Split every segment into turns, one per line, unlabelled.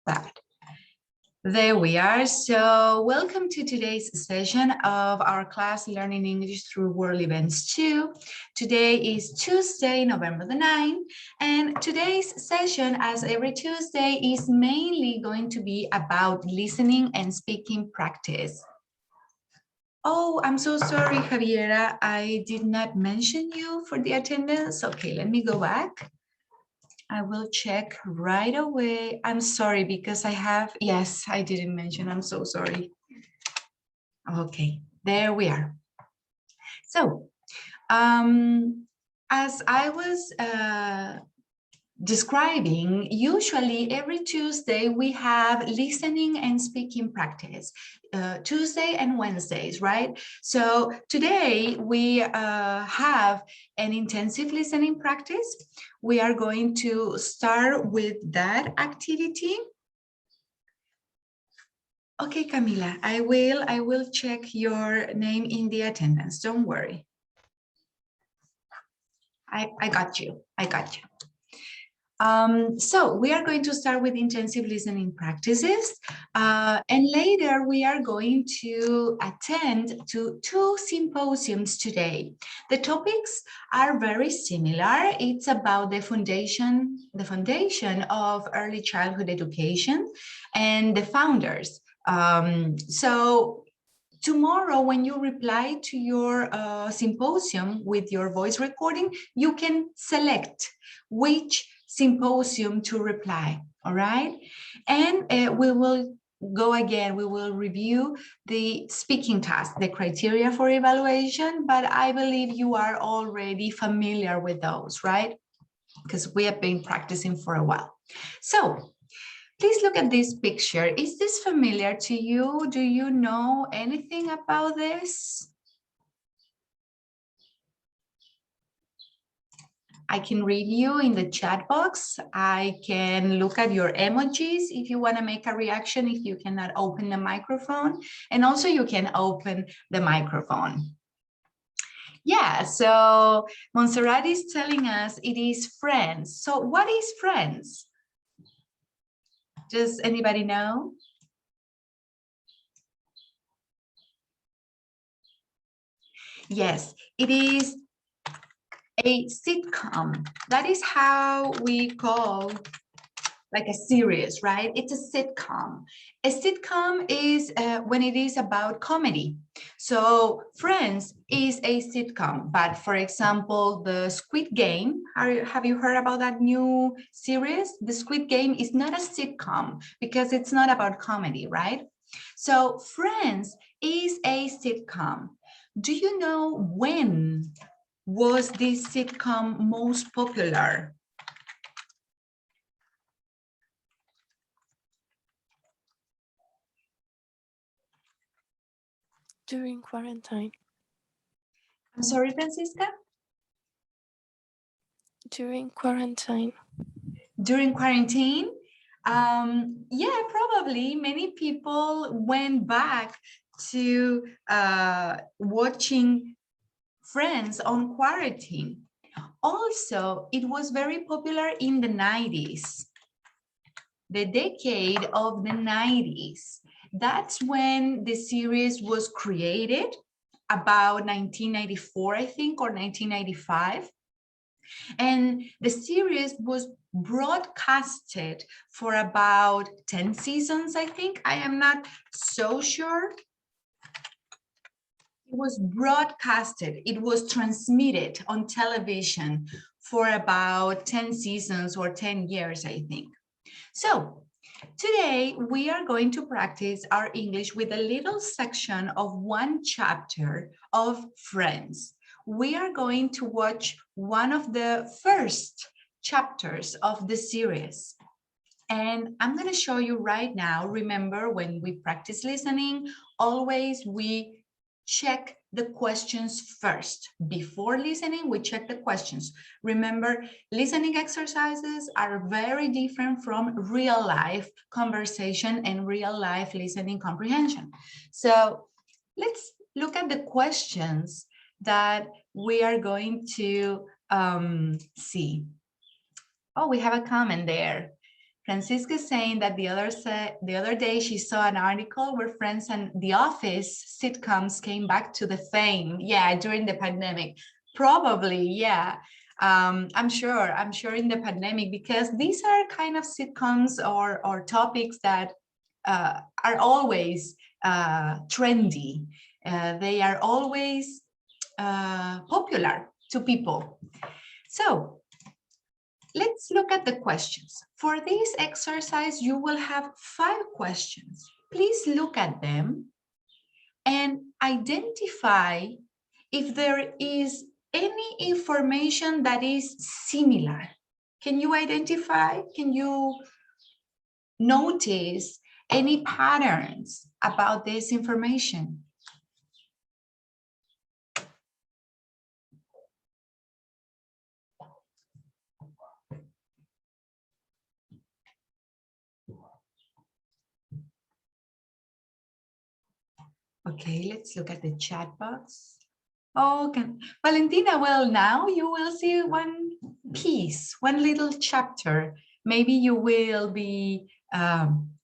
that. There we are. So welcome to today's session of our class Learning English through World Events 2. Today is Tuesday, November the 9th, and today's session, as every Tuesday, is mainly going to be about listening and speaking practice. Oh, I'm so sorry, Javiera. I did not mention you for the attendance. Okay, let me go back. I will check right away. I'm sorry because yes, I didn't mention, I'm so sorry. Okay, there we are. So, as I was describing, usually every Tuesday we have listening and speaking practice, Tuesday and Wednesdays, right? So today we have an intensive listening practice. We are going to start with that activity. Okay, Camila, I will check your name in the attendance. Don't worry. I got you. So we are going to start with intensive listening practices, and later we are going to attend to 2 symposiums today. The topics are very similar. It's about the foundation of early childhood education and the founders. So tomorrow, when you reply to your symposium with your voice recording, you can select which symposium to reply, all right? And we will go again, we will review the speaking task, the criteria for evaluation, but I believe you are already familiar with those, right? Because we have been practicing for a while. So please look at this picture. Is this familiar to you? Do you know anything about this? I can read you in the chat box. I can look at your emojis if you want to make a reaction, if you cannot open the microphone. And also you can open the microphone. Yeah, so Montserrat is telling us it is Friends. So what is Friends? Does anybody know? Yes, it is a sitcom. That is how we call like a series, right? It's a sitcom. A sitcom is when it is about comedy. So Friends is a sitcom, but for example, the Squid Game, have you heard about that new series? The Squid Game is not a sitcom because it's not about comedy, right? So Friends is a sitcom. Do you know when was this sitcom most popular?
During quarantine.
I'm sorry, Francisca?
During quarantine.
During quarantine? Yeah, probably many people went back to watching Friends on quarantine. Also, it was very popular in the 90s, the decade of the 90s. That's when the series was created, about 1994, I think, or 1995. And the series was broadcasted for about 10 seasons, I think. I am not so sure. It was broadcasted, it was transmitted on television for about 10 seasons or 10 years, I think. So today we are going to practice our English with a little section of one chapter of Friends. We are going to watch one of the first chapters of the series. And I'm going to show you right now. Remember, when we practice listening, always we check the questions first. Before listening, we check the questions. Remember, listening exercises are very different from real life conversation and real life listening comprehension. So let's look at the questions that we are going to see. Oh, we have a comment there. Francisca is saying that the other day she saw an article where Friends and The Office sitcoms came back to the fame. Yeah, during the pandemic. Probably, yeah. I'm sure in the pandemic, because these are kind of sitcoms or topics that are always trendy. They are always popular to people. So let's look at the questions. For this exercise, you will have 5 questions. Please look at them and identify if there is any information that is similar. Can you identify? Can you notice any patterns about this information? Okay, let's look at the chat box. Okay, Valentina, well, now you will see one piece, one little chapter. Maybe you will be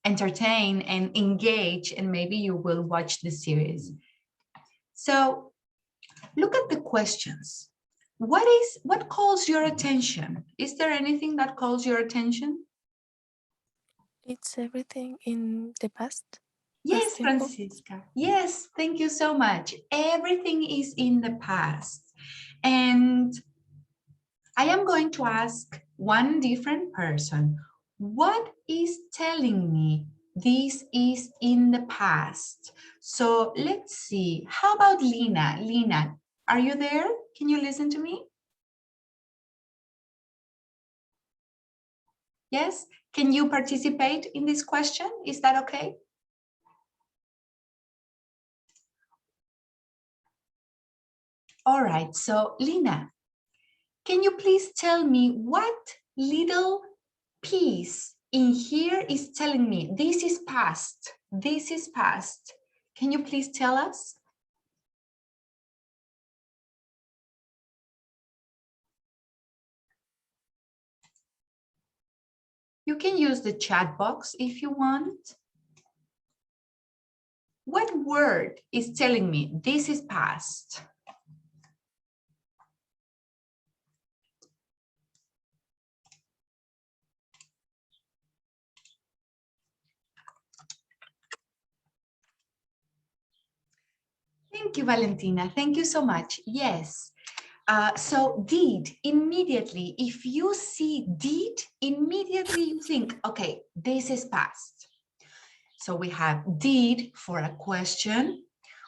entertained and engaged, and maybe you will watch the series. So look at the questions. What calls your attention? Is there anything that calls your attention?
It's everything in the past.
Yes,
Simple.
Francisca. Yes, thank you so much. Everything is in the past. And I am going to ask one different person, what is telling me this is in the past? So let's see. How about Lina? Lina, are you there? Can you listen to me? Yes? Can you participate in this question? Is that okay? All right, so Lina, can you please tell me what little piece in here is telling me this is past, this is past? Can you please tell us? You can use the chat box if you want. What word is telling me this is past? Thank you, Valentina. Thank you so much. Yes. So did, immediately, if you see did, immediately you think, okay, this is past. So we have did for a question.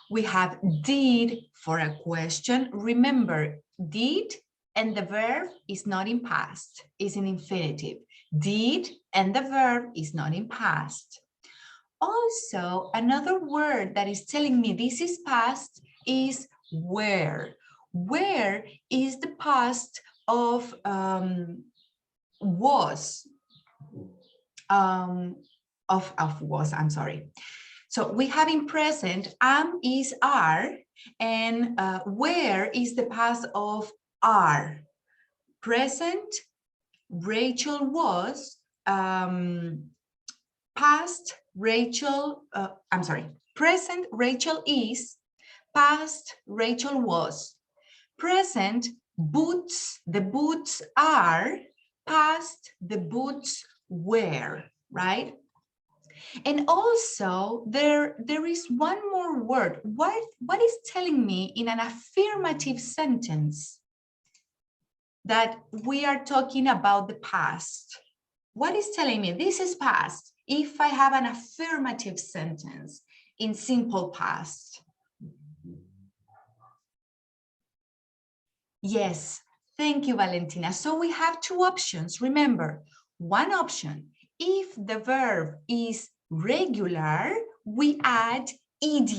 We have did for a question. Remember, did and the verb is not in past, is in infinitive. Did and the verb is not in past. Also, another word that is telling me this is past is where. Where is the past of was. Was, I'm sorry. So we have in present, am, is, are, and where is the past of are. Present, Rachel was, past, Rachel, I'm sorry, present, Rachel is, past, Rachel was. Present, boots, the boots are, past, the boots were, right? And also there is one more word. What is telling me in an affirmative sentence that we are talking about the past? What is telling me this is past if I have an affirmative sentence in simple past? Yes, thank you, Valentina. So we have 2 options. Remember, one option, if the verb is regular, we add ed.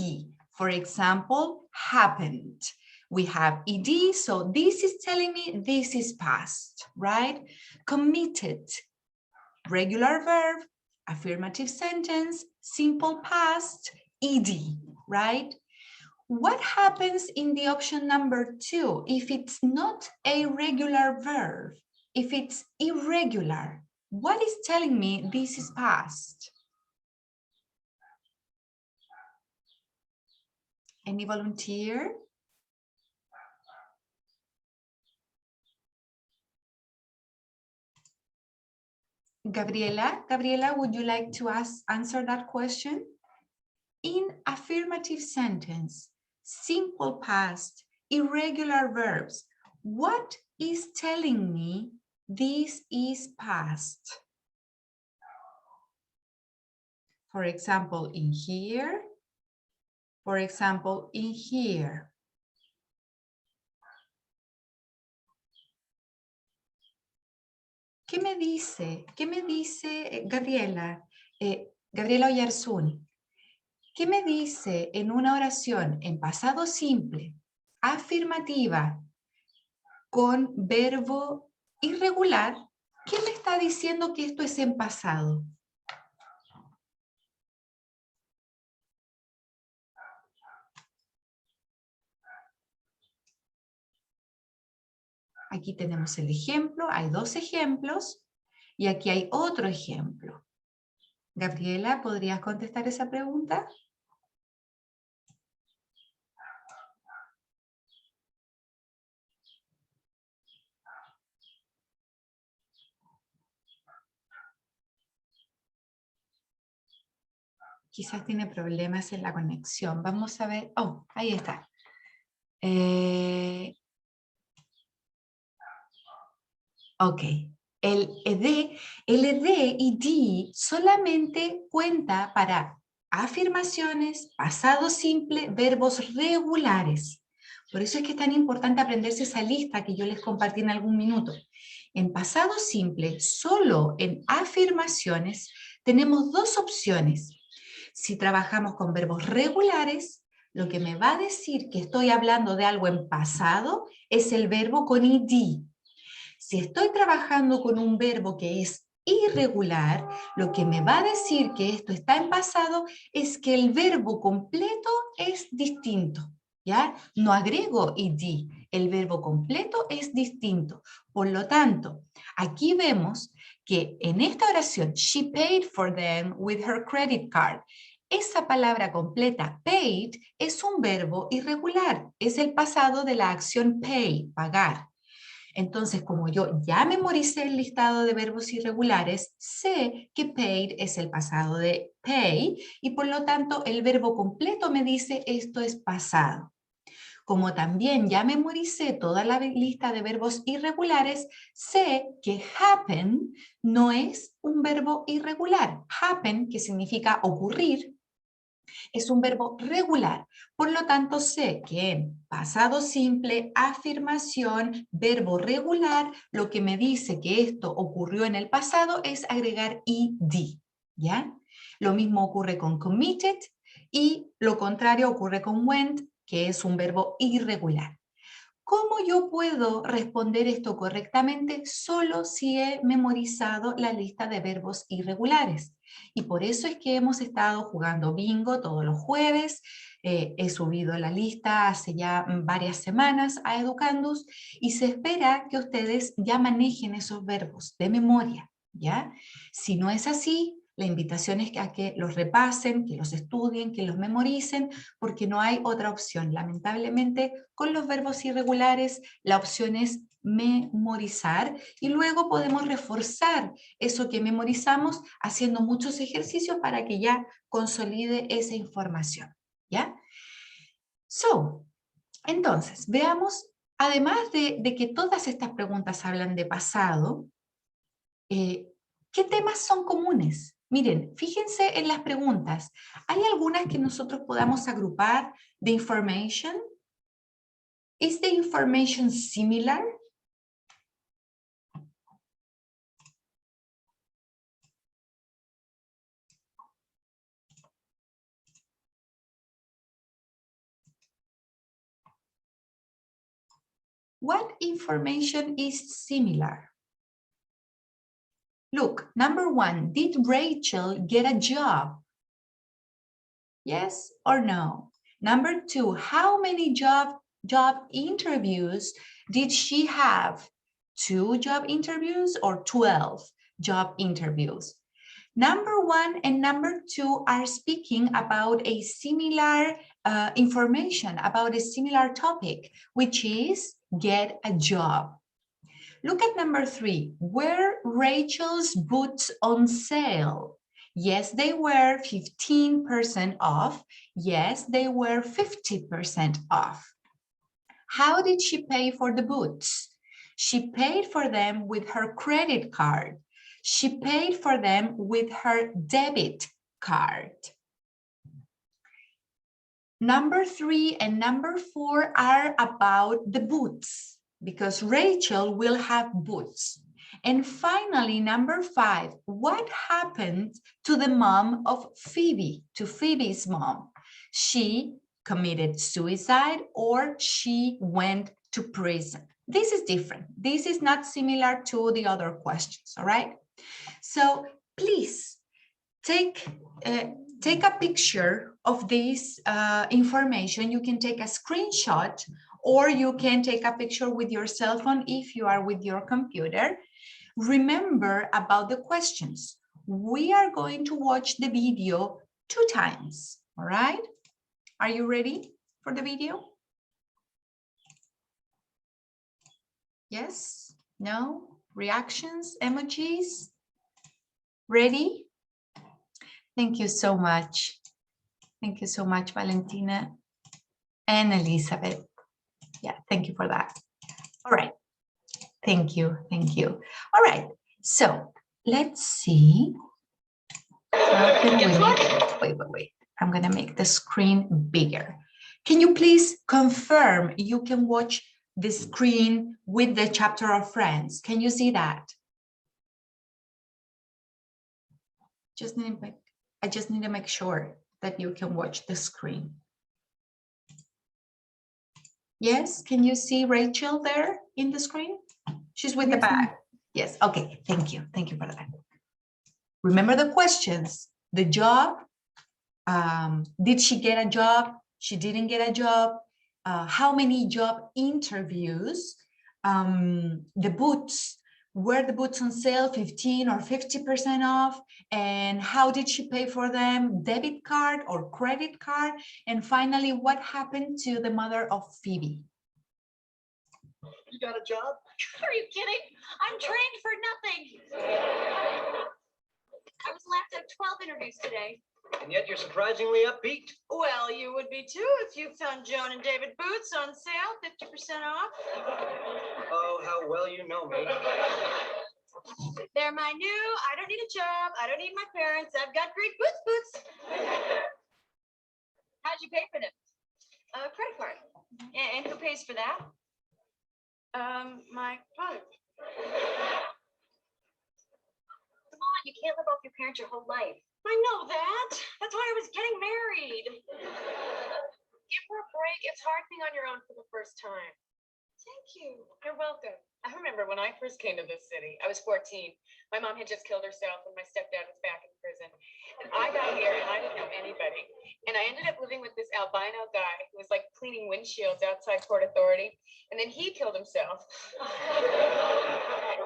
For example, happened. We have ed, so this is telling me this is past, right? Committed, regular verb, affirmative sentence, simple past, ed, right? What happens in the option number 2 if it's not a regular verb, if it's irregular? What is telling me this is past? Any volunteer? Gabriela, would you like to answer that question? In affirmative sentence, simple past, irregular verbs, what is telling me this is past? For example, in here. For example, in here. ¿Qué me dice Gabriela? Gabriela Oyarzún. ¿Qué me dice en una oración en pasado simple, afirmativa, con verbo irregular? ¿Qué me está diciendo que esto es en pasado? Aquí tenemos el ejemplo, hay dos ejemplos, y aquí hay otro ejemplo. Gabriela, ¿podrías contestar esa pregunta? Quizás tiene problemas en la conexión. Vamos a ver. Oh, ahí está. Ok. El ed y d solamente cuenta para afirmaciones, pasado simple, verbos regulares. Por eso es que es tan importante aprenderse esa lista que yo les compartí en algún minuto. En pasado simple, solo en afirmaciones, tenemos dos opciones. Si trabajamos con verbos regulares, lo que me va a decir que estoy hablando de algo en pasado es el verbo con id. Si estoy trabajando con un verbo que es irregular, lo que me va a decir que esto está en pasado es que el verbo completo es distinto. ¿Ya? No agrego id, el verbo completo es distinto. Por lo tanto, aquí vemos que en esta oración, she paid for them with her credit card. Esa palabra completa, paid, es un verbo irregular. Es el pasado de la acción pay, pagar. Entonces, como yo ya memoricé el listado de verbos irregulares, sé que paid es el pasado de pay y por lo tanto el verbo completo me dice esto es pasado. Como también ya memoricé toda la lista de verbos irregulares, sé que happen no es un verbo irregular. Happen, que significa ocurrir, es un verbo regular. Por lo tanto, sé que en pasado simple, afirmación, verbo regular, lo que me dice que esto ocurrió en el pasado es agregar id, ¿ya? Lo mismo ocurre con committed y lo contrario ocurre con went, que es un verbo irregular. ¿Cómo yo puedo responder esto correctamente? Solo si he memorizado la lista de verbos irregulares. Y por eso es que hemos estado jugando bingo todos los jueves. He subido la lista hace ya varias semanas a Educandus y se espera que ustedes ya manejen esos verbos de memoria, ¿ya? Si no es así, la invitación es a que los repasen, que los estudien, que los memoricen, porque no hay otra opción. Lamentablemente, con los verbos irregulares, la opción es memorizar y luego podemos reforzar eso que memorizamos haciendo muchos ejercicios para que ya consolide esa información, ¿ya? Entonces, veamos, además de que todas estas preguntas hablan de pasado, ¿qué temas son comunes? Miren, fíjense en las preguntas. ¿Hay algunas que nosotros podamos agrupar de information? ¿Is the information similar? What information is similar? Look, number one, did Rachel get a job? Yes or no? Number two, how many job interviews did she have? 2 job interviews or 12? job interviews. Number 1 and number 2 are speaking about a similar information, about a similar topic, which is get a job. Look at number 3. Were Rachel's boots on sale? Yes, they were 15% off. Yes, they were 50% off. How did she pay for the boots? She paid for them with her credit card. She paid for them with her debit card. Number 3 and number 4 are about the boots, because Rachel will have boots. And finally, number 5, what happened to the mom of Phoebe, to Phoebe's mom? She committed suicide or she went to prison. This is different. This is not similar to the other questions, all right? So please take a picture of this information. You can take a screenshot or you can take a picture with your cell phone if you are with your computer. Remember about the questions. We are going to watch the video 2 times, all right? Are you ready for the video? Yes? No? Reactions? Emojis? Ready? Thank you so much. Thank you so much, Valentina and Elizabeth. Yeah, thank you for that. All right. Thank you. Thank you. All right. So let's see. How can we make, wait. I'm going to make the screen bigger. Can you please confirm you can watch the screen with the chapter of Friends? Can you see that? I just need to make sure that you can watch the screen. Yes, can you see Rachel there in the screen? She's with the bag. Yes, okay, thank you. Thank you for that. Remember the questions. The job, did she get a job? She didn't get a job. How many job interviews? The boots, were the boots on sale 15 or 50% off? And how did she pay for them? Debit card or credit card? And finally, what happened to the mother of Phoebe?
You got a job?
Are you kidding? I'm trained for nothing. I was laughed at 12 interviews today.
And yet you're surprisingly upbeat.
Well, you would be too if you found Joan and David boots on sale, 50% off.
Oh, how well you know me.
They're my new, I don't need a job, I don't need my parents, I've got great boots. How'd you pay for them? Credit card. And who pays for that? My father. Come on, you can't live off your parents your whole life. I know that. That's why I was getting married. Give her a break. It's hard being on your own for the first time. Thank you. You're welcome. I remember when I first came to this city, I was 14. My mom had just killed herself and my stepdad was back in prison. And I got here and I didn't know anybody. And I ended up living with this albino guy who was like cleaning windshields outside Port Authority. And then he killed himself.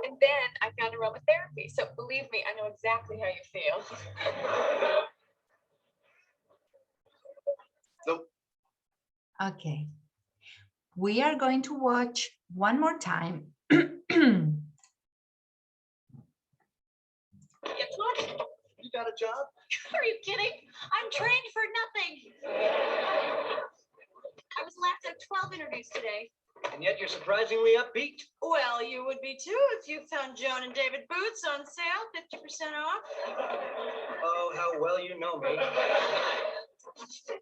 And then I found aromatherapy. So believe me, I know exactly how you feel.
Nope.
Okay. We are going to watch one more time.
Guess what?
You got a job?
Are you kidding? I'm trained for nothing. I was laughed at 12 interviews today.
And yet you're surprisingly upbeat.
Well, you would be too if you found Joan and David boots on sale, 50% off.
Oh, how well you know me.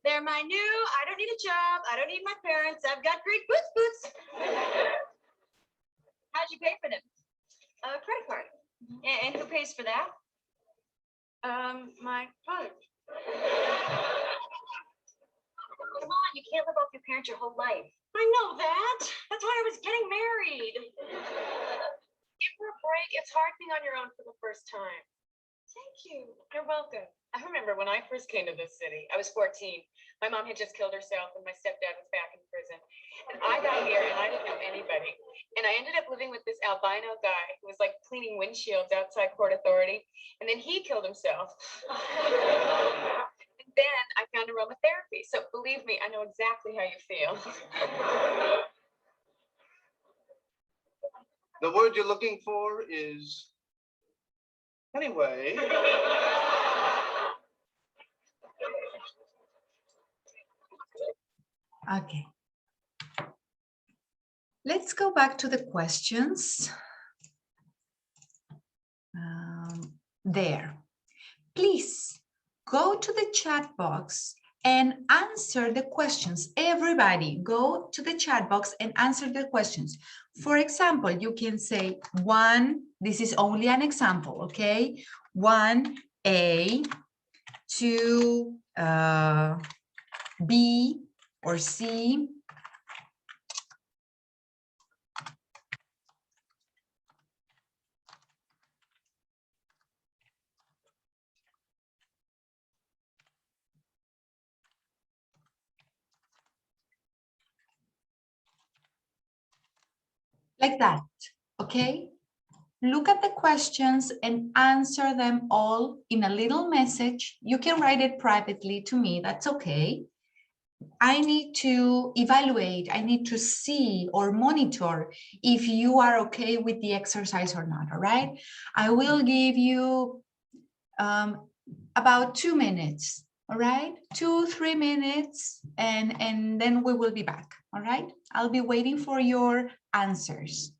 They're my new, I don't need a job, I don't need my parents, I've got great boots. How'd you pay for them? Credit card. And who pays for that? My father. Come on, you can't live off your parents your whole life. I know that. That's why I was getting married. Give her a break. It's hard being on your own for the first time. Thank you. You're welcome. I remember when I first came to this city, I was 14. My mom had just killed herself and my stepdad was back in prison. prison. And I got here and I didn't know anybody. And I ended up living with this albino guy who was like cleaning windshields outside Port Authority. And then he killed himself. And then I found aromatherapy. So believe me, I know exactly how you feel.
The word you're looking for is anyway.
Okay. Let's go back to the questions. There. Please go to the chat box and answer the questions. Everybody go to the chat box and answer the questions. For example, you can say one, this is only an example, okay? 1A, 2, B or C, like that, okay? Look at the questions and answer them all in a little message. You can write it privately to me, that's okay. I need to evaluate, I need to see or monitor if you are okay with the exercise or not, all right? I will give you about 2 minutes, all right? 2-3 minutes, and then we will be back, all right? I'll be waiting for your answers.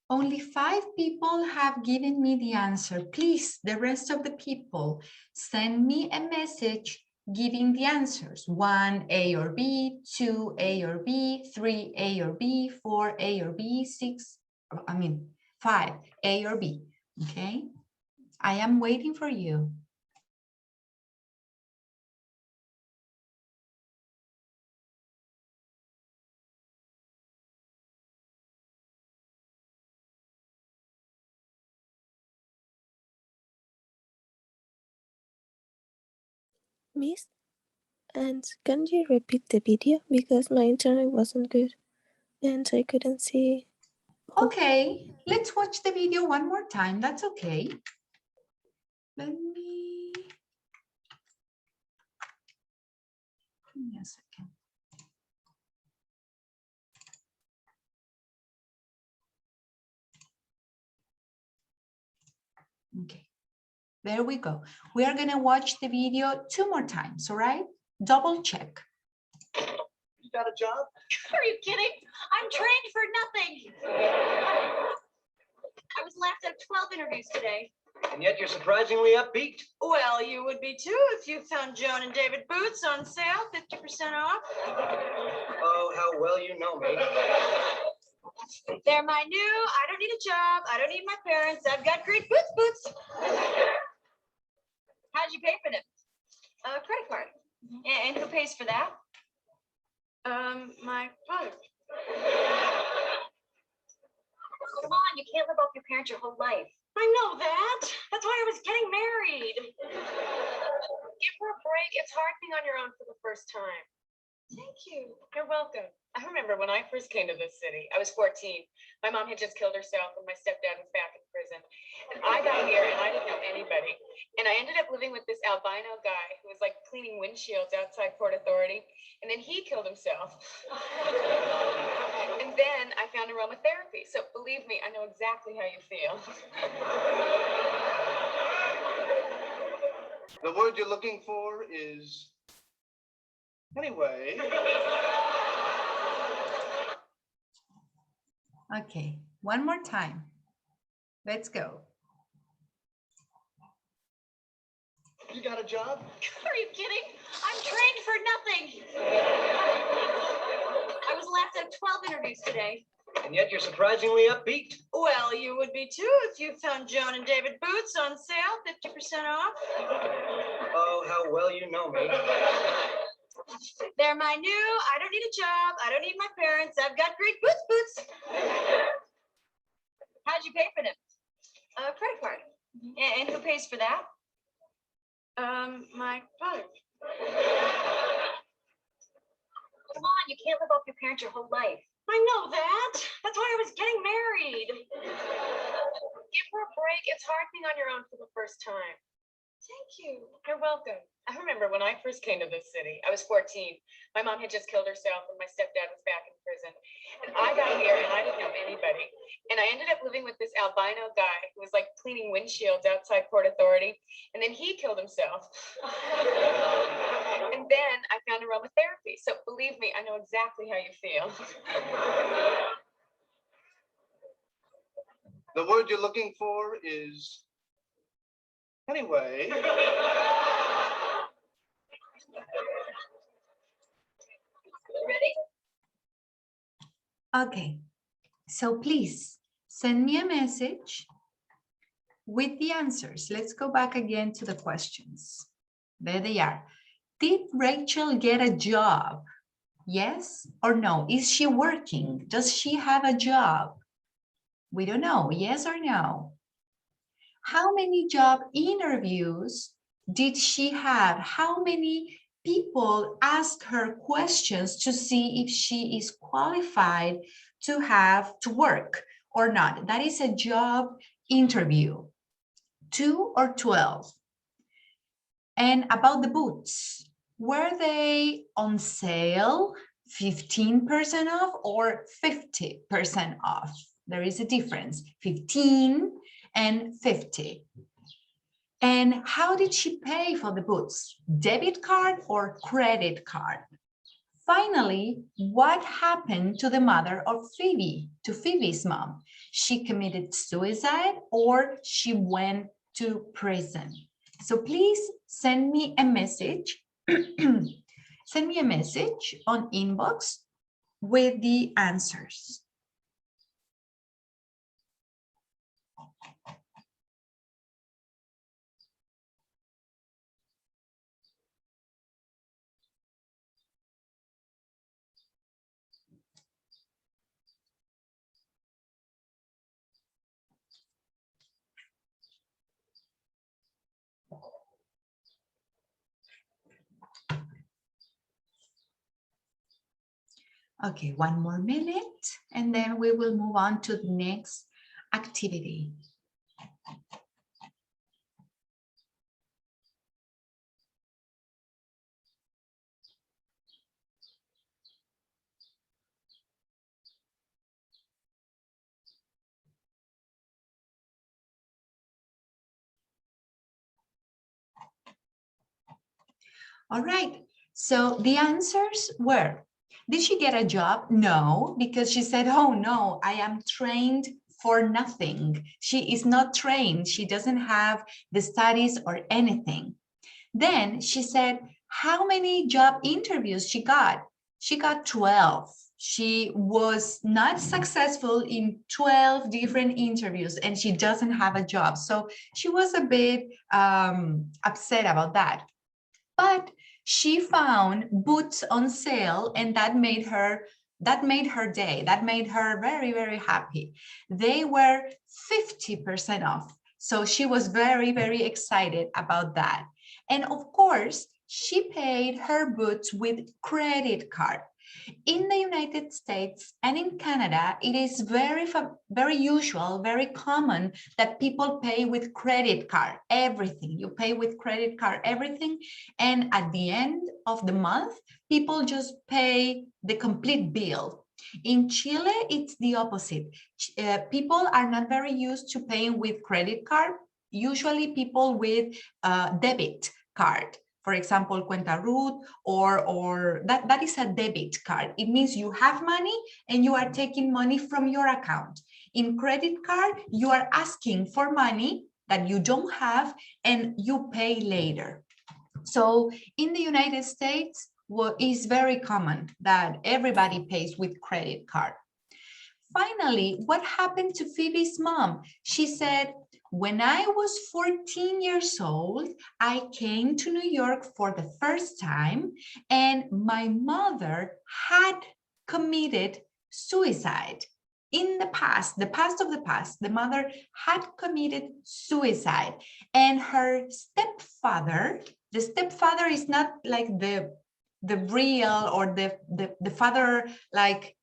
Only 5 people have given me the answer. Please, the rest of the people, send me a message giving the answers. 1A or B, 2A or B, 3A or B, 4A or B, 5A or B, okay? I am waiting for you.
Miss, And can you repeat the video because my internet wasn't good and I couldn't see.
Okay, let's watch the video one more time. That's okay. Let me, give me a second. Okay, there we go. We are gonna watch the video 2 more times, all right? Double check.
You got a job?
Are you kidding? I'm trained for nothing. I was laughed out of 12 interviews today.
And yet you're surprisingly upbeat.
Well, you would be too if you found Joan and David boots on sale, 50% off.
Oh, how well you know me.
They're my new, I don't need a job, I don't need my parents, I've got great boots. How'd you pay for them? Credit card. And who pays for that? My father. Come on, you can't live off your parents your whole life. I know that. That's why I was getting married. Give her a break. It's hard being on your own for the first time. Thank you. You're welcome. I remember when I first came to this city, I was 14. My mom had just killed herself and my stepdad was back in prison. And I got here and I didn't know anybody. And I ended up living with this albino guy who was like cleaning windshields outside Port Authority. And then he killed himself. And then I found aromatherapy. So believe me, I know exactly how you feel.
The word you're looking for is anyway.
Okay, one more time. Let's go.
You got a job?
Are you kidding? I'm trained for nothing. I was laughed out of 12 interviews today.
And yet you're surprisingly upbeat.
Well, you would be too if you found Joan and David boots on sale, 50% off.
Oh, how well you know me.
They're my new, I don't need a job, I don't need my parents, I've got great boots. How'd you pay for them? Credit card. And who pays for that? My father. Come on, you can't live off your parents your whole life. I know that. That's why I was getting married. Give her a break. It's hard being on your own for the first time. Thank you. You're welcome. I remember when I first came to this city, I was 14. My mom had just killed herself and my stepdad was back in prison. And I got here and I didn't know anybody. And I ended up living with this albino guy who was like cleaning windshields outside Port Authority. And then he killed himself. And then I found aromatherapy. So believe me, I know exactly how you feel.
The word you're looking for is anyway.
Ready?
Okay, so please send me a message with the answers. Let's go back again to the questions. There they are. Did Rachel get a job? Yes or no? Is she working? Does she have a job? We don't know. Yes or no? How many job interviews did she have? How many people asked her questions to see if she is qualified to work or not? That is a job interview. 2 or 12? And about the boots, were they on sale, 15% off or 50% off? There is a difference, 15 and 50. And how did she pay for the boots? Debit card or credit card? Finally, what happened to the mother of Phoebe, to Phoebe's mom? She committed suicide or she went to prison? So please send me a message. Send me a message on inbox with the answers. Okay, 1 more minute, and then we will move on to the next activity. All right, so the answers were, did she get a job? No, because she said, oh no, I am trained for nothing. She is not trained. She doesn't have the studies or anything. Then she said, how many job interviews she got? She got 12. She was not successful in 12 different interviews and she doesn't have a job. So she was a bit upset about that. But she found boots on sale and that made her day. That made her very, very happy. They were 50% off. So she was very, very excited about that. And of course, she paid her boots with credit card. In the United States and in Canada, it is very usual, very common that people pay with credit card, everything. You pay with credit card, everything. And at the end of the month, people just pay the complete bill. In Chile, it's the opposite. People are not very used to paying with credit card. Usually people with debit card. For example, Cuenta Root, or that is a debit card. It means you have money and you are taking money from your account. In credit card, you are asking for money that you don't have and you pay later. So in the United States, what is very common that everybody pays with credit card. Finally, what happened to Phoebe's mom? She said, when I was 14 years old, I came to New York for the first time, and my mother had committed suicide. In the past of the past, the mother had committed suicide, and her stepfather, the stepfather is not like the real or the father like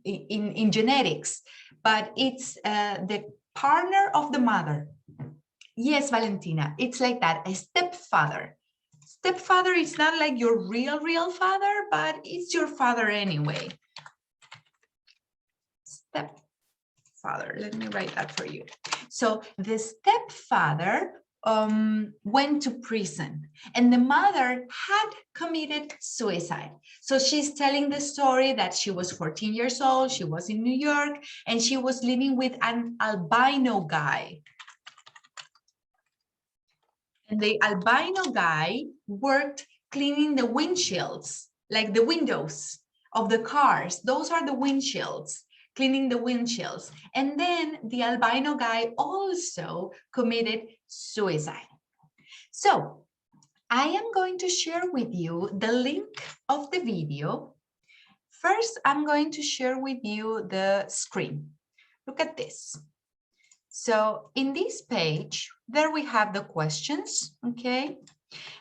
in genetics, but it's the partner of the mother. Yes, Valentina, it's like that, a stepfather. Stepfather is not like your real father, but it's your father anyway. Stepfather, let me write that for you. So the stepfather went to prison and the mother had committed suicide. So she's telling the story that she was 14 years old, she was in New York, and she was living with an albino guy. And the albino guy worked cleaning the windshields, like the windows of the cars. Those are the windshields, cleaning the windshields. And then the albino guy also committed suicide. So I am going to share with you the link of the video. First, I'm going to share with you the screen. Look at this. So in this page, there we have the questions, okay?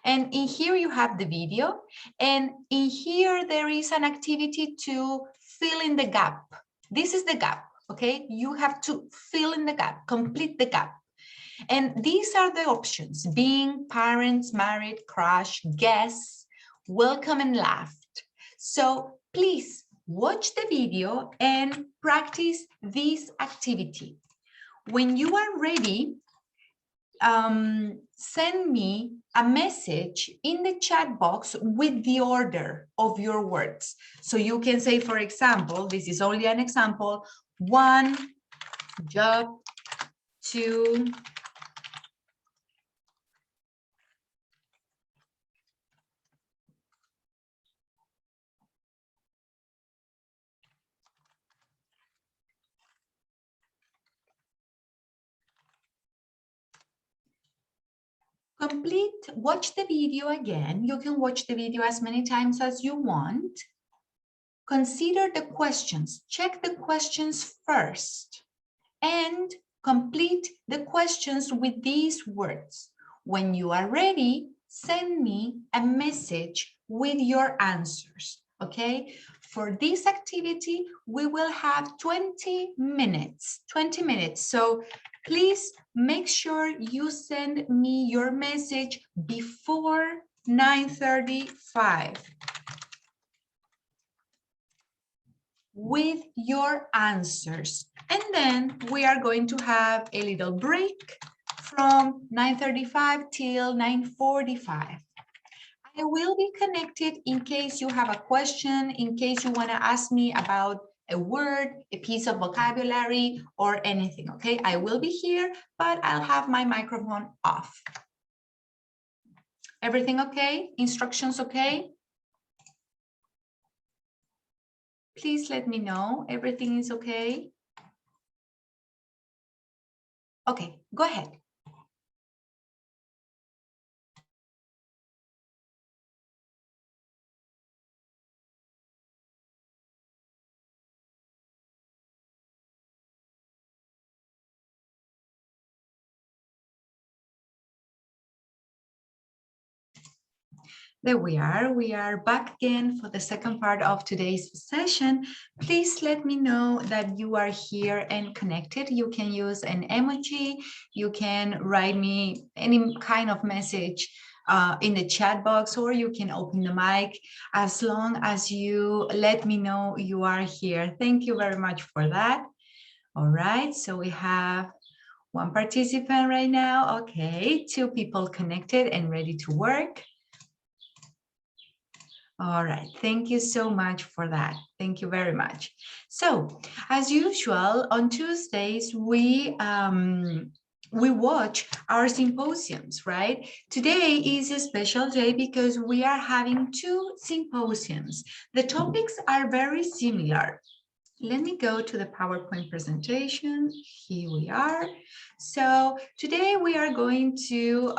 And in here you have the video, and in here there is an activity to fill in the gap. This is the gap, okay? You have to fill in the gap, complete the gap. And these are the options: being, parents, married, crush, guess, welcome, and laughed. So please watch the video and practice this activity. When you are ready, send me a message in the chat box with the order of your words. So you can say, for example, this is only an example, 1, job, 2, complete, watch the video again. You can watch the video as many times as you want. Consider the questions, check the questions first, and complete the questions with these words. When you are ready, send me a message with your answers, okay? for this activity, we will have 20 minutes, 20 minutes. So please make sure you send me your message before 9:35 with your answers. And then we are going to have a little break from 9:35 till 9:45. I will be connected in case you have a question, in case you want to ask me about a word, a piece of vocabulary, or anything, okay? I will be here, but I'll have my microphone off. Everything okay? Instructions okay? Please let me know everything is okay. Okay, go ahead. There we are. We are back again for the second part of today's session. Please let me know that you are here and connected. You can use an emoji. You can write me any kind of message in the chat box, or you can open the mic, as long as you let me know you are here. Thank you very much for that. All right, so we have one participant right now. Okay, 2 people connected and ready to work. All right, thank you so much for that. Thank you very much. So, as usual, on Tuesdays, we watch our symposiums, right? Today is a special day because we are having 2 symposiums. The topics are very similar. Let me go to the PowerPoint presentation. Here we are. So today we are going to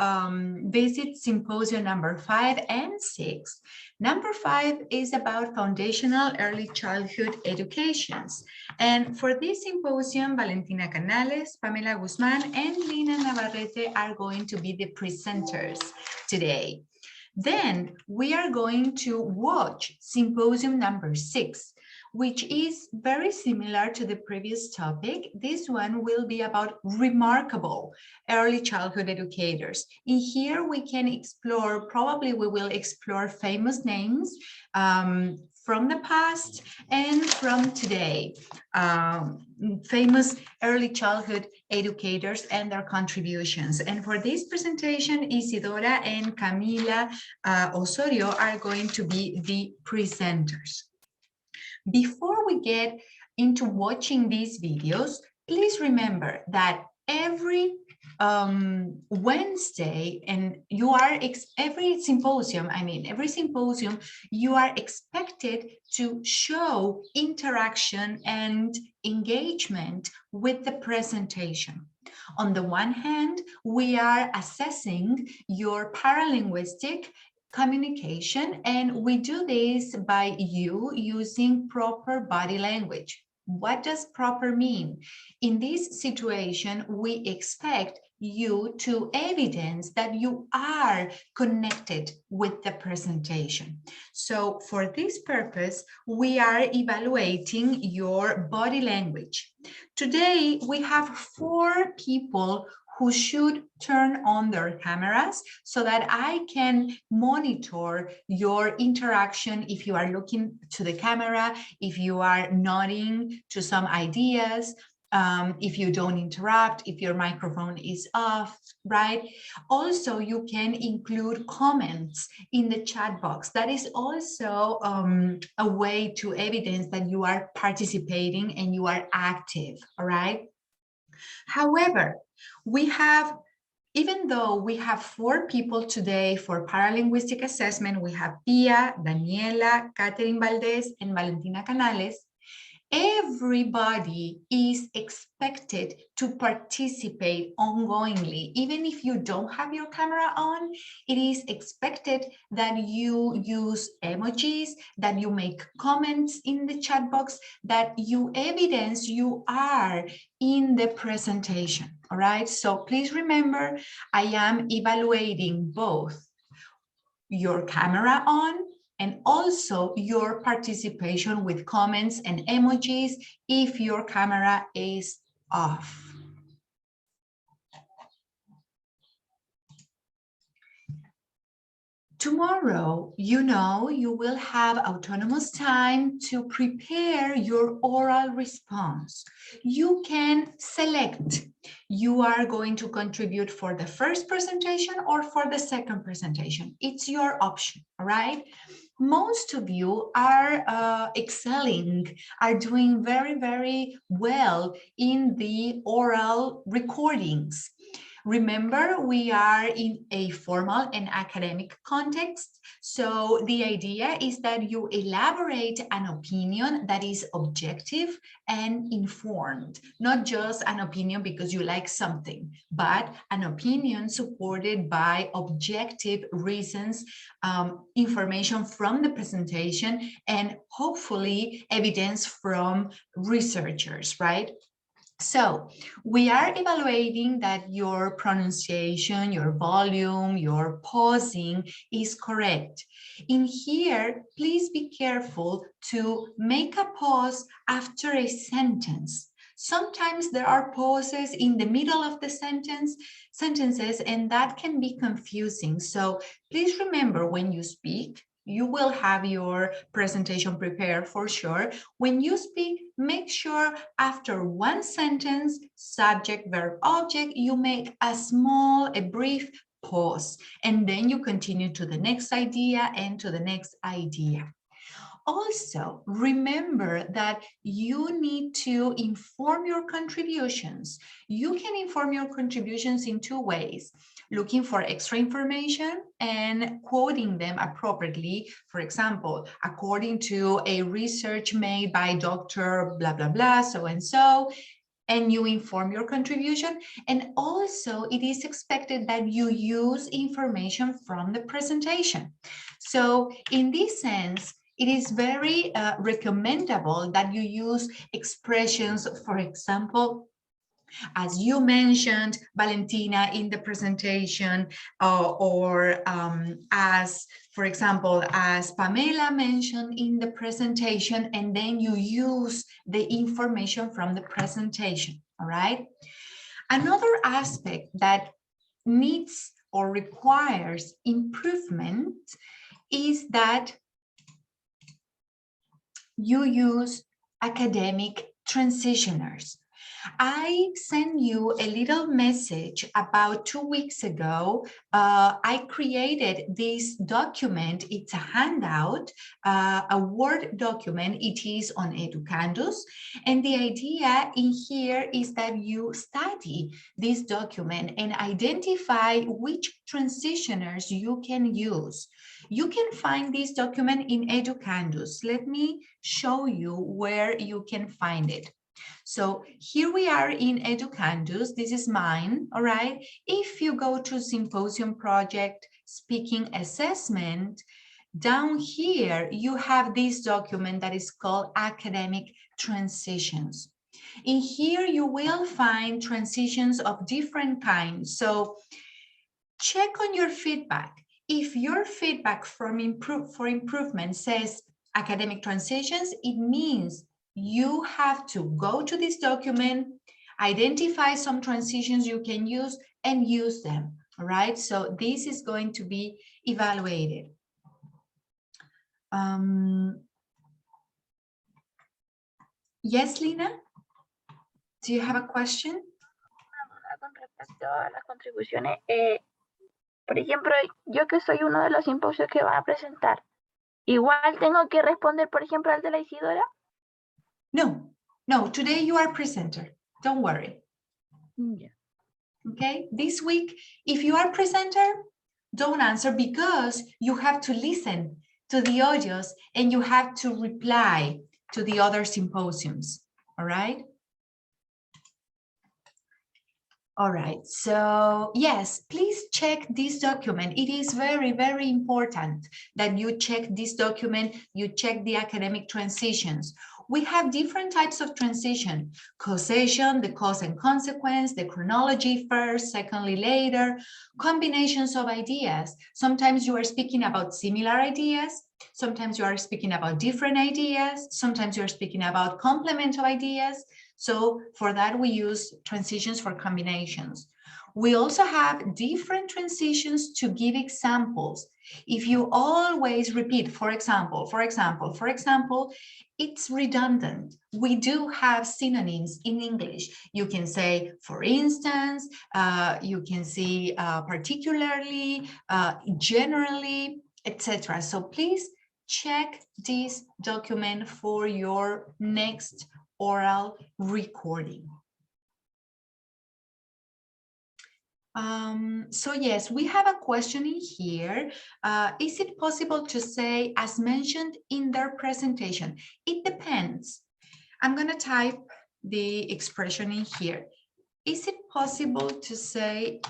visit symposium number 5 and 6. Number 5 is about foundational early childhood educations. And for this symposium, Valentina Canales, Pamela Guzman, and Lina Navarrete are going to be the presenters today. Then we are going to watch symposium number 6, which is very similar to the previous topic. This one will be about remarkable early childhood educators. In here, we can explore, probably we will explore famous names from the past and from today. Famous early childhood educators and their contributions. And for this presentation, Isidora and Camila Osorio are going to be the presenters. Before we get into watching these videos, please remember that every Wednesday, and every symposium, you are expected to show interaction and engagement with the presentation. On the one hand, we are assessing your paralinguistic communication, and we do this by you using proper body language. What does proper mean? In this situation, we expect you to evidence that you are connected with the presentation. So for this purpose, we are evaluating your body language. Today, we have 4 people who should turn on their cameras so that I can monitor your interaction if you are looking to the camera, if you are nodding to some ideas, if you don't interrupt, if your microphone is off, right? Also, you can include comments in the chat box. That is also a way to evidence that you are participating and you are active, all right? However, even though we have 4 people today for paralinguistic assessment, we have Pia, Daniela, Catherine Valdez, and Valentina Canales, everybody is expected to participate ongoingly. Even if you don't have your camera on, it is expected that you use emojis, that you make comments in the chat box, that you evidence you are in the presentation, all right? So please remember, I am evaluating both your camera on and also your participation with comments and emojis if your camera is off. Tomorrow, you know, you will have autonomous time to prepare your oral response. You can select. You are going to contribute for the first presentation or for the second presentation. It's your option, all right? Most of you are excelling, are doing very, very well in the oral recordings. Remember, we are in a formal and academic context, so the idea is that you elaborate an opinion that is objective and informed, not just an opinion because you like something, but an opinion supported by objective reasons, information from the presentation, and hopefully evidence from researchers, right? So we are evaluating that your pronunciation, your volume, your pausing is correct. In here, please be careful to make a pause after a sentence. Sometimes there are pauses in the middle of the sentences, and that can be confusing. So please remember, when you speak, you will have your presentation prepared for sure. When you speak, make sure after one sentence, subject, verb, object, you make a brief pause, and then you continue to the next idea and to the next idea. Also, remember that you need to inform your contributions. You can inform your contributions in two ways: looking for extra information and quoting them appropriately. For example, according to a research made by Dr. blah, blah, blah, so and so, and you inform your contribution. And also, it is expected that you use information from the presentation. So in this sense, it is very recommendable that you use expressions, for example, as you mentioned, Valentina, in the presentation, or as, for example, as Pamela mentioned in the presentation, and then you use the information from the presentation, all right? Another aspect that needs or requires improvement is that you use academic transitioners. I sent you a little message about 2 weeks ago. I created this document. It's a handout, a Word document. It is on Educandus. And the idea in here is that you study this document and identify which transitioners you can use. You can find this document in Educandus. Let me show you where you can find it. So here we are in Educandus. This is mine, all right? If you go to Symposium Project Speaking Assessment, down here you have this document that is called Academic Transitions. In here you will find transitions of different kinds. So check on your feedback. If your feedback for improvement says academic transitions, it means you have to go to this document, identify some transitions you can use, and use them, all right? So this is going to be evaluated. Yes, Lina? Do you have a question?
Con respecto a las contribuciones, por ejemplo, yo que soy uno de los simposios que va a presentar, igual tengo que responder, por ejemplo, al de la Isidora.
No, today you are presenter, don't worry.
Yeah.
Okay, this week, if you are presenter, don't answer, because you have to listen to the audios and you have to reply to the other symposiums, all right? All right, so yes, please check this document. It is very, very important that you check this document, you check the academic transitions. We have different types of transition: causation, the cause and consequence, the chronology first, secondly later, combinations of ideas. Sometimes you are speaking about similar ideas, Sometimes you are speaking about different ideas. Sometimes you're speaking about complement of ideas. So for that, we use transitions for combinations. We also have different transitions to give examples. If you always repeat, for example, it's redundant. We do have synonyms in English. You can say, for instance, you can say particularly, generally, etc. So please check this document for your next oral recording. So yes, we have a question in here. Is it possible to say as mentioned in their presentation? It depends. I'm going to type the expression in here. Is it possible to say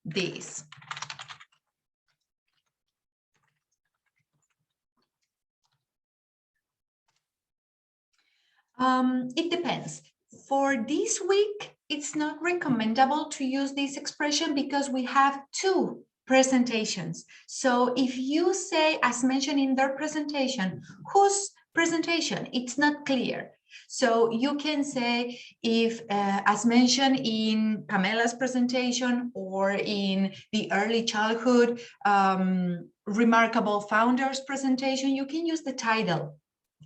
this? It depends. For this week, it's not recommendable to use this expression because we have two presentations. So if you say, as mentioned in their presentation, whose presentation? It's not clear. So you can say if, as mentioned in Pamela's presentation or in the early childhood remarkable founders presentation, you can use the title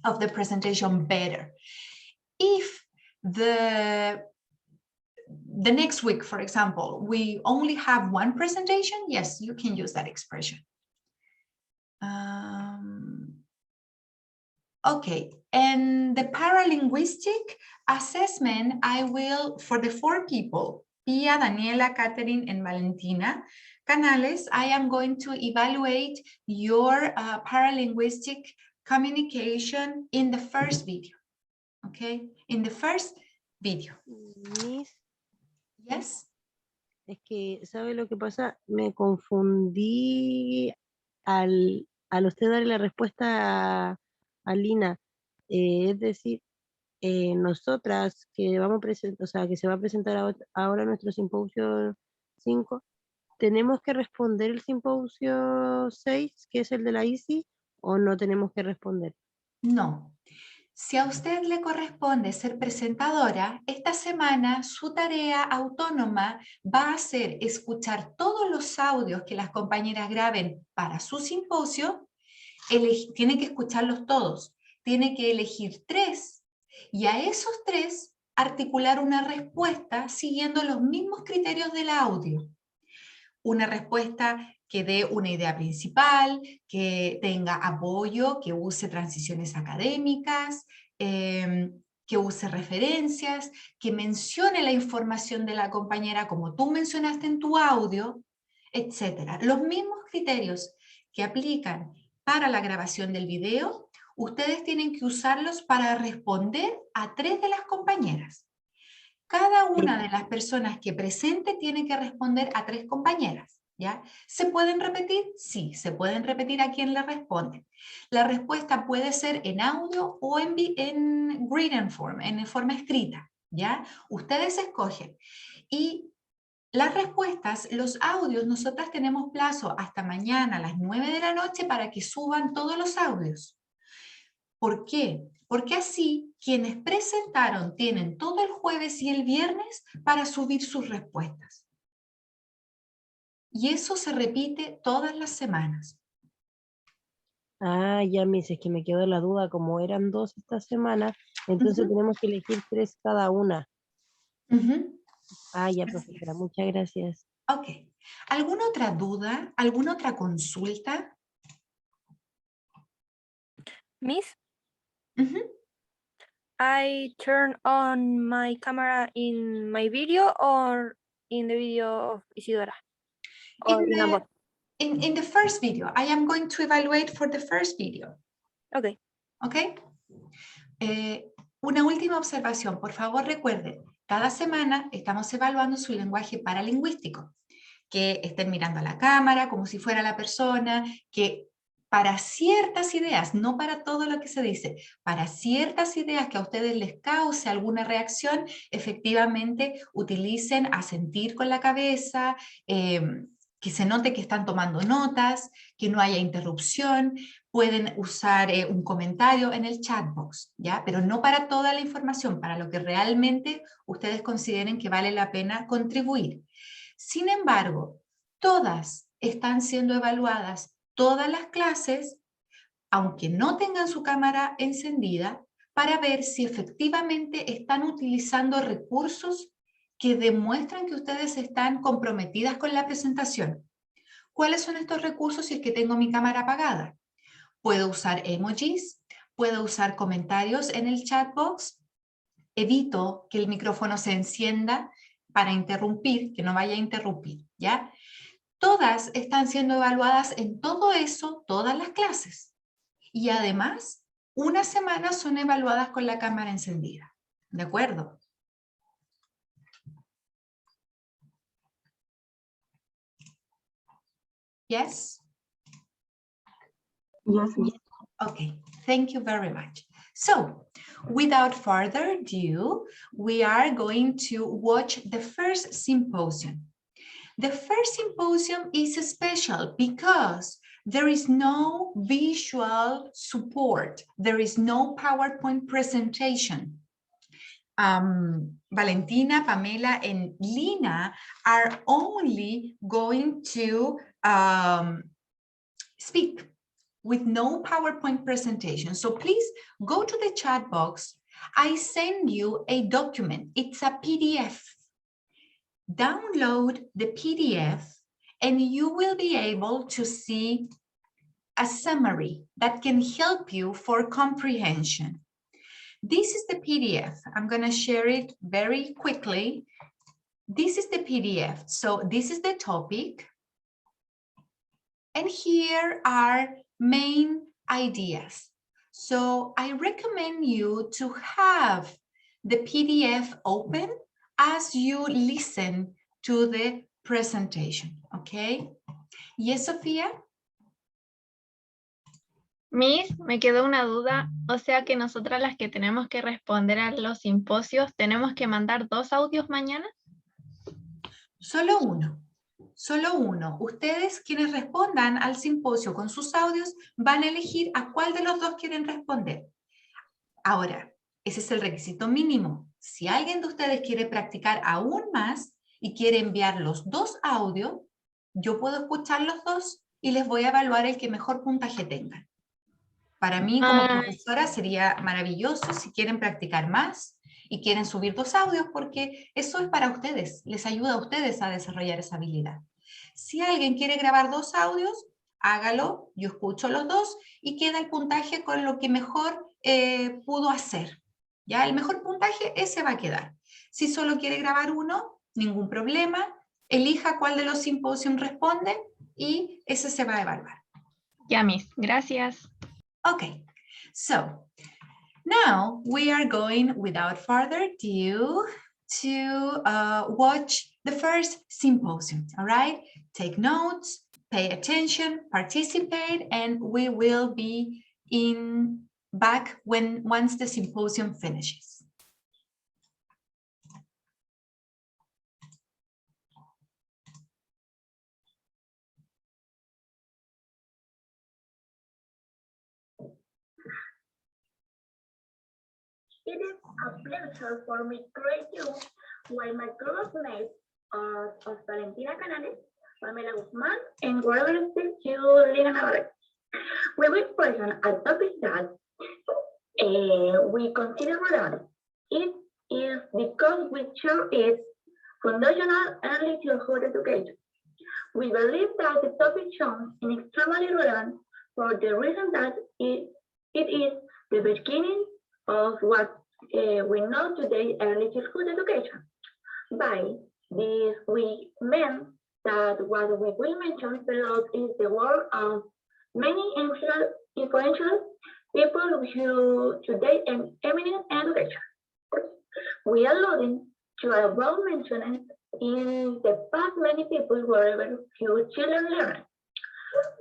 of the presentation better. If the next week, for example, we only have one presentation, yes, you can use that expression. Okay, and the paralinguistic assessment, I will, for the 4 people, Pia, Daniela, Catherine, and Valentina Canales, I am going to evaluate your paralinguistic communication in the first video. Okay, in the first video.
Miss,
Yes.
es que, ¿sabe lo que pasa? Me confundí al usted darle la respuesta a Lina. Es decir, nosotras que vamos a presentar, o sea, que se va a presentar ahora nuestro simposio 5, ¿tenemos que responder el simposio 6, que es el de la ICI, o no tenemos que responder?
No. Si a usted le corresponde ser presentadora, esta semana su tarea autónoma va a ser escuchar todos los audios que las compañeras graben para su simposio. Tiene que escucharlos todos. Tiene que elegir 3 y a esos 3 articular una respuesta siguiendo los mismos criterios del audio. Una respuesta que dé una idea principal, que tenga apoyo, que use transiciones académicas, que use referencias, que mencione la información de la compañera como tú mencionaste en tu audio, etc. Los mismos criterios que aplican para la grabación del video, ustedes tienen que usarlos para responder a 3 de las compañeras. Cada una de las personas que presente tiene que responder a 3 compañeras, ¿ya? ¿Se pueden repetir? Sí, se pueden repetir a quien le responde. La respuesta puede ser en audio o en written form, en forma escrita, ¿ya? Ustedes escogen. Y las respuestas, los audios, nosotras tenemos plazo hasta mañana a las 9 de la noche para que suban todos los audios. ¿Por qué? Porque así quienes presentaron tienen todo el jueves y el viernes para subir sus respuestas. Y eso se repite todas las semanas.
Ah, ya me dices que me quedó la duda, como eran 2 esta semana, entonces tenemos que elegir 3 cada una. Ah, ya, profesora, muchas gracias.
Ok. ¿Alguna otra duda? ¿Alguna otra consulta?
Miss, I turn on my camera in my video or in the video of Isidora? Or in ambos?
In the first video. I am going to evaluate for the first video.
Okay.
¿Ok? Una última observación. Por favor, recuerden, cada semana estamos evaluando su lenguaje paralingüístico. Que estén mirando a la cámara como si fuera la persona, que para ciertas ideas, no para todo lo que se dice, para ciertas ideas que a ustedes les cause alguna reacción, efectivamente utilicen asentir con la cabeza, que se note que están tomando notas, que no haya interrupción. Pueden usar un comentario en el chat box, ¿ya? Pero no para toda la información, para lo que realmente ustedes consideren que vale la pena contribuir. Sin embargo, todas están siendo evaluadas, todas las clases, aunque no tengan su cámara encendida, para ver si efectivamente están utilizando recursos que demuestran que ustedes están comprometidas con la presentación. ¿Cuáles son estos recursos si es que tengo mi cámara apagada? Puedo usar emojis, puedo usar comentarios en el chat box, evito que el micrófono se encienda para interrumpir, que no vaya a interrumpir, ¿ya? Todas están siendo evaluadas en todo eso, todas las clases. Y además, una semana son evaluadas con la cámara encendida, ¿de acuerdo? Yes?
Yes.
Okay, thank you very much. So, without further ado, we are going to watch the first symposium. The first symposium is special because there is no visual support. There is no PowerPoint presentation. Valentina, Pamela, and Lina are only going to speak with no PowerPoint presentation. So please go to the chat box. I send you a document. It's a PDF. Download the PDF and you will be able to see a summary that can help you for comprehension. This is the PDF. I'm going to share it very quickly. This is the PDF. So this is the topic. And here are main ideas. So I recommend you to have the PDF open as you listen to the presentation, okay? Yes, Sofía?
Miss, me quedó una duda, o sea que nosotras las que tenemos que responder a los simposios, ¿tenemos que mandar 2 audios mañana?
Solo uno. Solo uno. Ustedes quienes respondan al simposio con sus audios van a elegir a cuál de los dos quieren responder. Ahora, ese es el requisito mínimo. Si alguien de ustedes quiere practicar aún más y quiere enviar los 2 audios, yo puedo escuchar los 2 y les voy a evaluar el que mejor puntaje tengan. Para mí como profesora sería maravilloso si quieren practicar más y quieren subir 2 audios porque eso es para ustedes, les ayuda a ustedes a desarrollar esa habilidad. Si alguien quiere grabar 2 audios, hágalo, yo escucho los 2 y queda el puntaje con lo que mejor pudo hacer. Ya el mejor puntaje, ese va a quedar. Si solo quiere grabar uno, ningún problema, elija cuál de los simposios responde y ese se va a evaluar.
Ya, Miss, gracias.
Okay, so now we are going, without further ado, to watch the first symposium, all right? Take notes, pay attention, participate, and we will be back once the symposium finishes.
It is a pleasure for me to greet you while my classmates are Valentina Canales, Pamela Guzman, and Guadalupe Lina Navarrete. We will present a topic that we consider relevant. It is because we share its foundational early childhood education. We believe that the topic shows is extremely relevant for the reason that it is the beginning of what we know today early childhood education. By this, we mean that what we will mention below is the work of many influential people who today eminent education. We are alluding to a well-mentioned in the past many people wherever few children learn.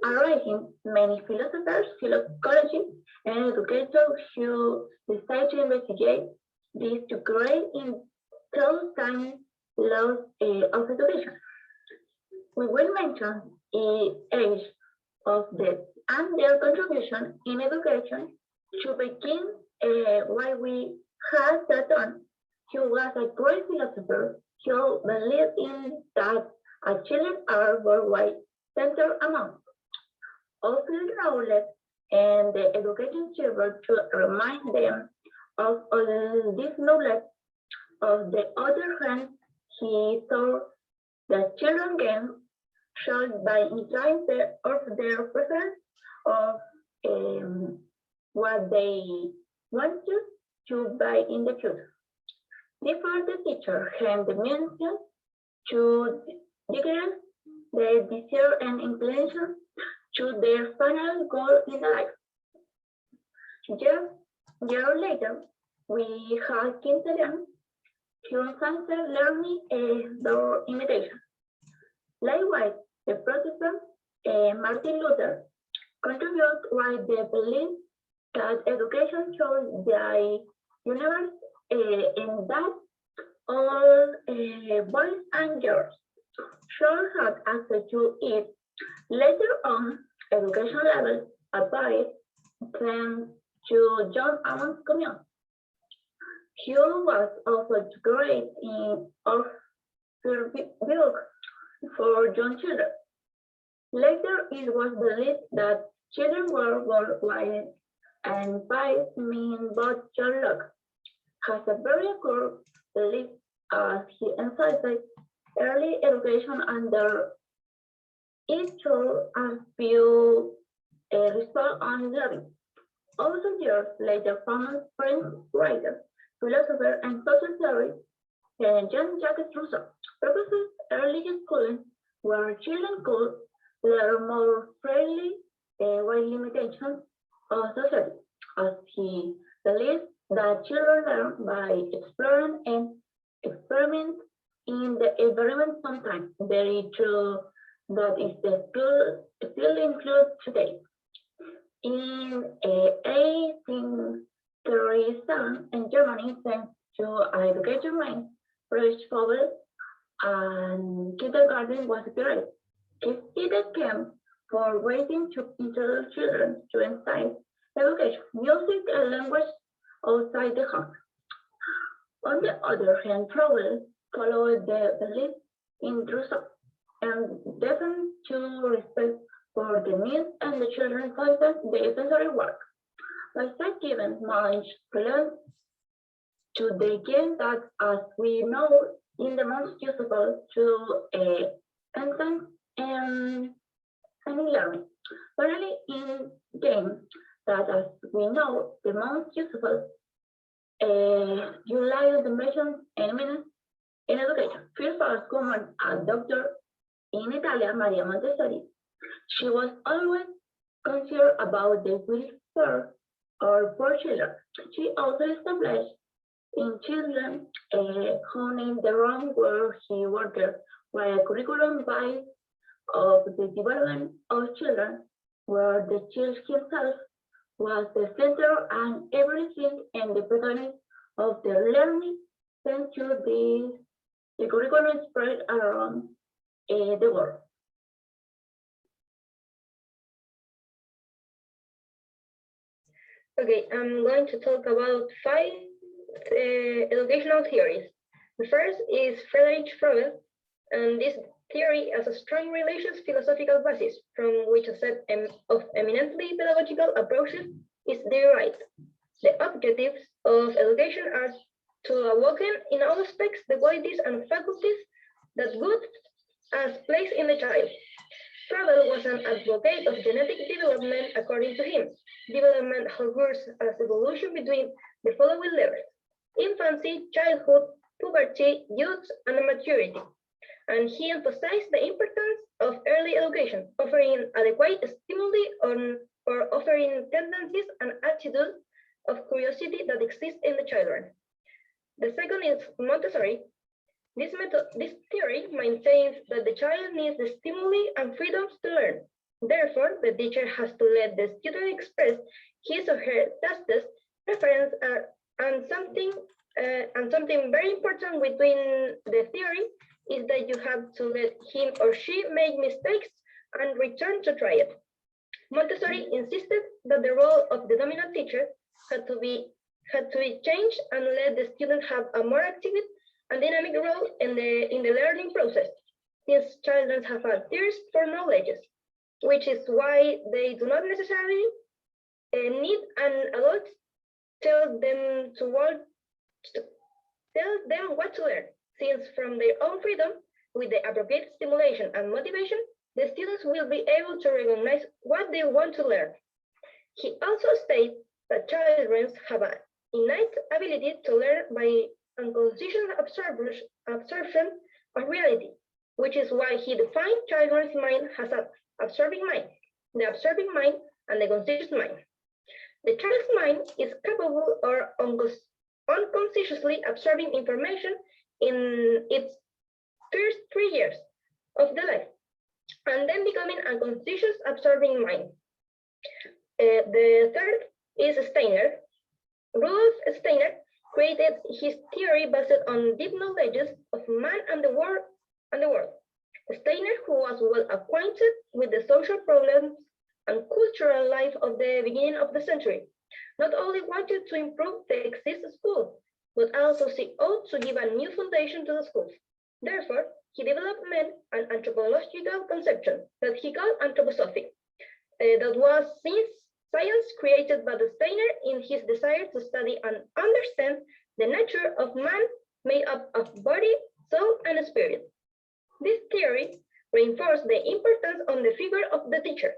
Arising many philosophers, psychologists, and educators who decide to investigate this to create in those time laws of education. We will mention the age of the and their contribution in education. To begin, why we had that on. He was a great philosopher who believed in that children are worldwide center among all knowledge, and the education children to remind them of all this knowledge. On the other hand, he saw the children gain shown by implying of their preference of what they want to buy in the future. Therefore, the teacher had the means to declare their desire and inclination to their final goal in life. Years later, we had Quintilian who answered learning their imitation. Likewise, the Protestant Martin Luther contributed why they believe that education shows the universe in that all boys and girls should have access to it. Later on, education levels applied them to John Allen's community. Hugh was also great in book for young children. Later, it was believed that children were worldwide and by mean both John Locke has a very good belief as he emphasized early education under it should as few result on learning. Also years later, famous French writer, philosopher, and social theorist Jean-Jacques Rousseau proposed early schooling where children could learn more freely while limitations of society, as he believed that children learn by exploring and experiment in the environment sometimes. Very true, that is the still include today. In 1837 in Germany, thanks to education mind, French Fable and kindergarten was created. It came for waiting to introduce children to inside education, music and language outside the home. On the other hand, Froebel followed the belief in Rousseau and defined to respect for the needs and the children's the sensory work. By such given knowledge relevant to the game that, as we know, is the most useful to infants and learning. Finally, in game that, as we know, the most useful utilize the measures and minutes in education. First was common a doctor in Italy, Maria Montessori. She was always concerned about the welfare of poor children. She also established in children who named the room where he worked, while a curriculum by of the development of children, where the child himself was the center and everything and the protagonist of their learning. Thanks to the curriculum spread around the world.
Okay, I'm going to talk about 5 educational theories. The first is Friedrich Froebel, and this theory has a strong religious philosophical basis from which a set of eminently pedagogical approaches is derived. The objectives of education are to awaken in all aspects the qualities and faculties that God has placed in the child. Froebel was an advocate of genetic development. According to him, development occurs as evolution between the following levels: infancy, childhood, puberty, youth, and maturity. And he emphasized the importance of early education, offering adequate stimuli or offering tendencies and attitudes of curiosity that exist in the children. The second is Montessori. This theory maintains that the child needs the stimuli and freedoms to learn. Therefore, the teacher has to let the student express his or her tastes, preference, and something very important within the theory is that you have to let him or she make mistakes and return to try it. Montessori insisted that the role of the dominant teacher had to be changed and let the student have a more active and dynamic role in the learning process, since children have a thirst for knowledge, which is why they do not necessarily need an adult tell them what to learn, since from their own freedom, with the appropriate stimulation and motivation, the students will be able to recognize what they want to learn. He also states that children have an innate ability to learn by unconscious absorption of reality, which is why he defined children's mind as an absorbing mind, the observing mind, and the conscious mind. The child's mind is capable or unconsciously absorbing information in its first 3 years of the life, and then becoming a conscious absorbing mind. The third is Steiner. Rudolf Steiner created his theory based on deep knowledge of man and the world. Steiner, who was well acquainted with the social problems and cultural life of the beginning of the century, not only wanted to improve the existing school, but also sought out to give a new foundation to the schools. Therefore, he developed an anthropological conception that he called anthroposophy, that was science created by Steiner in his desire to study and understand the nature of man made up of body, soul, and spirit. This theory reinforced the importance on the figure of the teacher.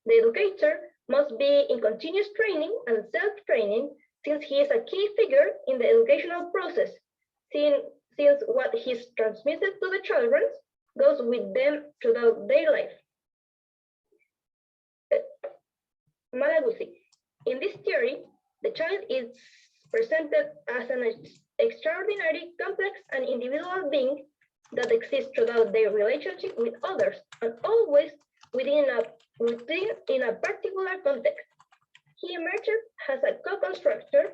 The educator must be in continuous training and self-training, since he is a key figure in the educational process, since what is transmitted to the children goes with them throughout their life. Malaguzzi. In this theory, the child is presented as an extraordinary, complex, and individual being that exists throughout their relationship with others, and always within a particular context. He emerges as a co-constructor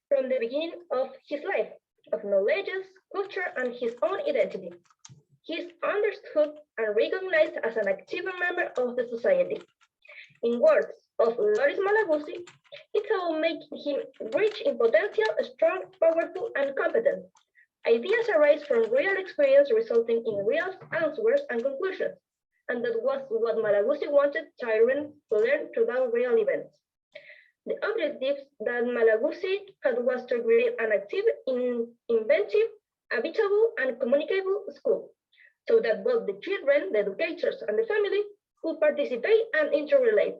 from the beginning of his life, of knowledge, culture, and his own identity. He is understood and recognized as an active member of the society. In words of Loris Malaguzzi, it's about making him rich in potential, strong, powerful, and competent. Ideas arise from real experience, resulting in real answers and conclusions, and that was what Malaguzzi wanted children to learn throughout real events. The objectives that Malaguzzi had was to create an active, inventive, habitable, and communicable school, so that both the children, the educators, and the family could participate and interrelate.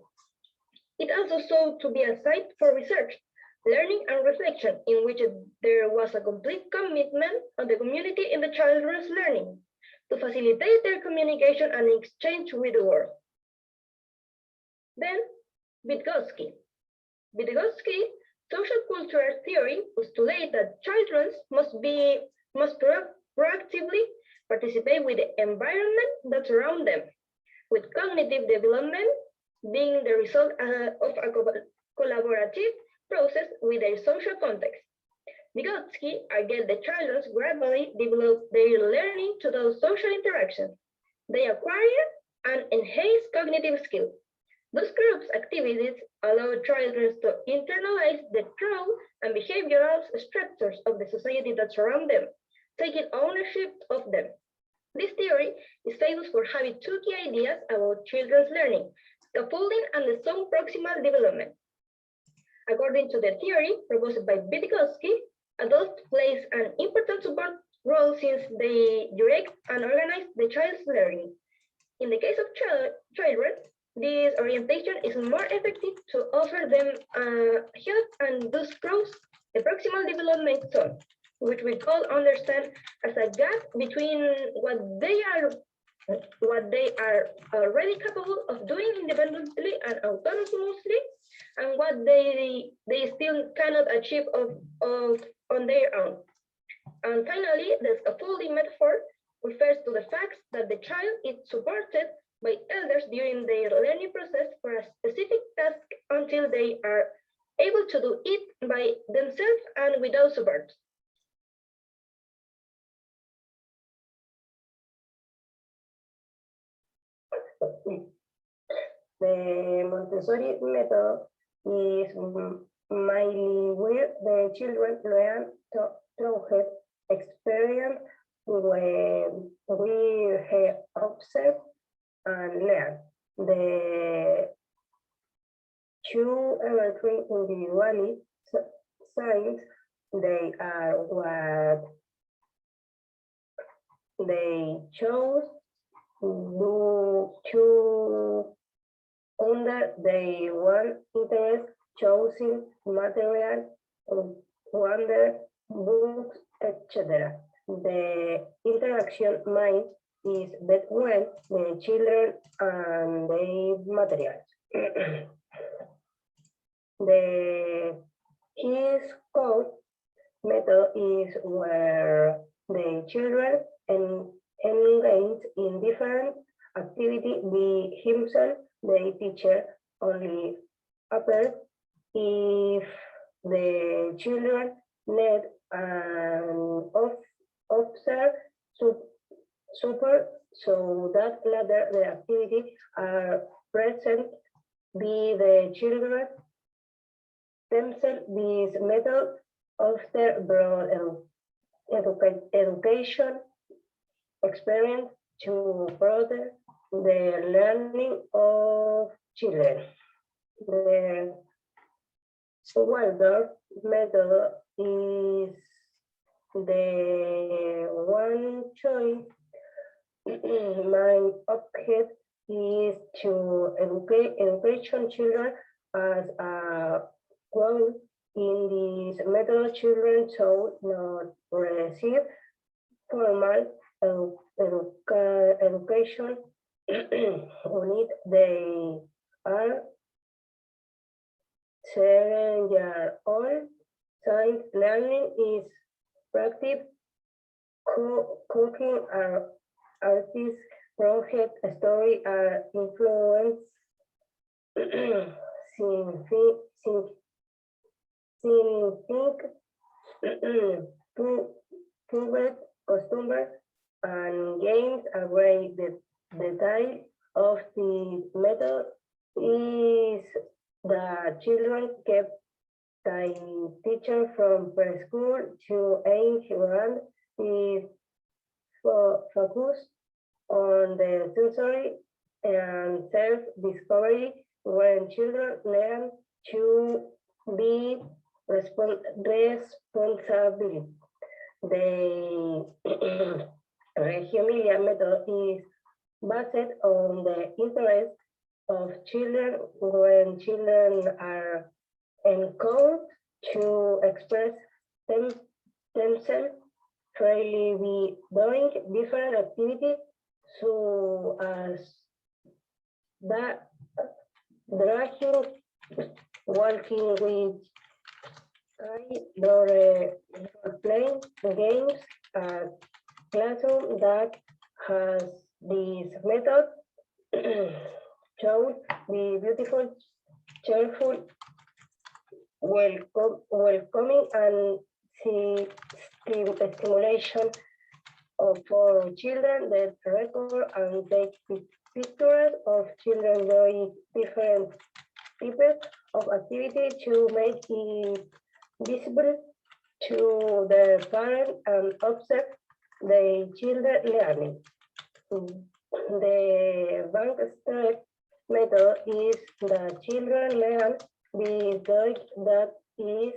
It also sought to be a site for research, learning, and reflection, in which there was a complete commitment of the community in the children's learning to facilitate their communication and exchange with the world. Then, Vygotsky. Vygotsky's social cultural theory postulates that children must proactively participate with the environment that surrounds them, with cognitive development being the result of a collaborative process with their social context. Vygotsky argued that children gradually develop their learning to those social interactions. They acquire and enhance cognitive skills. Those groups' activities allow children to internalize the role and behavioral structures of the society that surround them, taking ownership of them. This theory is famous for having two key ideas about children's learning: scaffolding and the zone proximal development. According to the theory proposed by Vygotsky, adults play an important support role since they direct and organize the child's learning. In the case of children, this orientation is more effective to offer them help and thus cross the proximal development zone, which we call understand as a gap between what they are already capable of doing independently and autonomously, and what they still cannot achieve on their own. And finally, the scaffolding metaphor refers to the fact that the child is supported by elders during their learning process for a specific task until they are able to do it by themselves and without support. The Montessori method is mainly where the children learn through experience when we observe and learn. The two everything individually signs they are what they chose to under the one interest choosing material, wonder, books, etc. The interaction mind is between the children and the materials. The his code method is where the children engage in different activity be himself, the teacher only appears if the children need and observe super so that later the activity are present be the children themselves. This method after broad education experience to broaden the learning of children. The Waldorf method is the one choice. My object is to education children as a goal. In this method, children should not receive formal education when they are 7-year-old. Science learning is practice, cooking, artist, project, story, are influence, costumes, and games. Away the detail of the method is the children kept the teacher from preschool to age 1 is focused on the sensory and self-discovery when children learn to be responsible. The Reggio Emilia method is based on the interest of children when children are encouraged to express themselves freely be doing different activities so as that dragging, walking with playing games, a classroom that has this method shows the beautiful, cheerful, welcoming and stimulation for children that record and take pictures of children doing different types of activity to make it visible to the parent and observe the children learning. The bank step method is the children learn the doing that is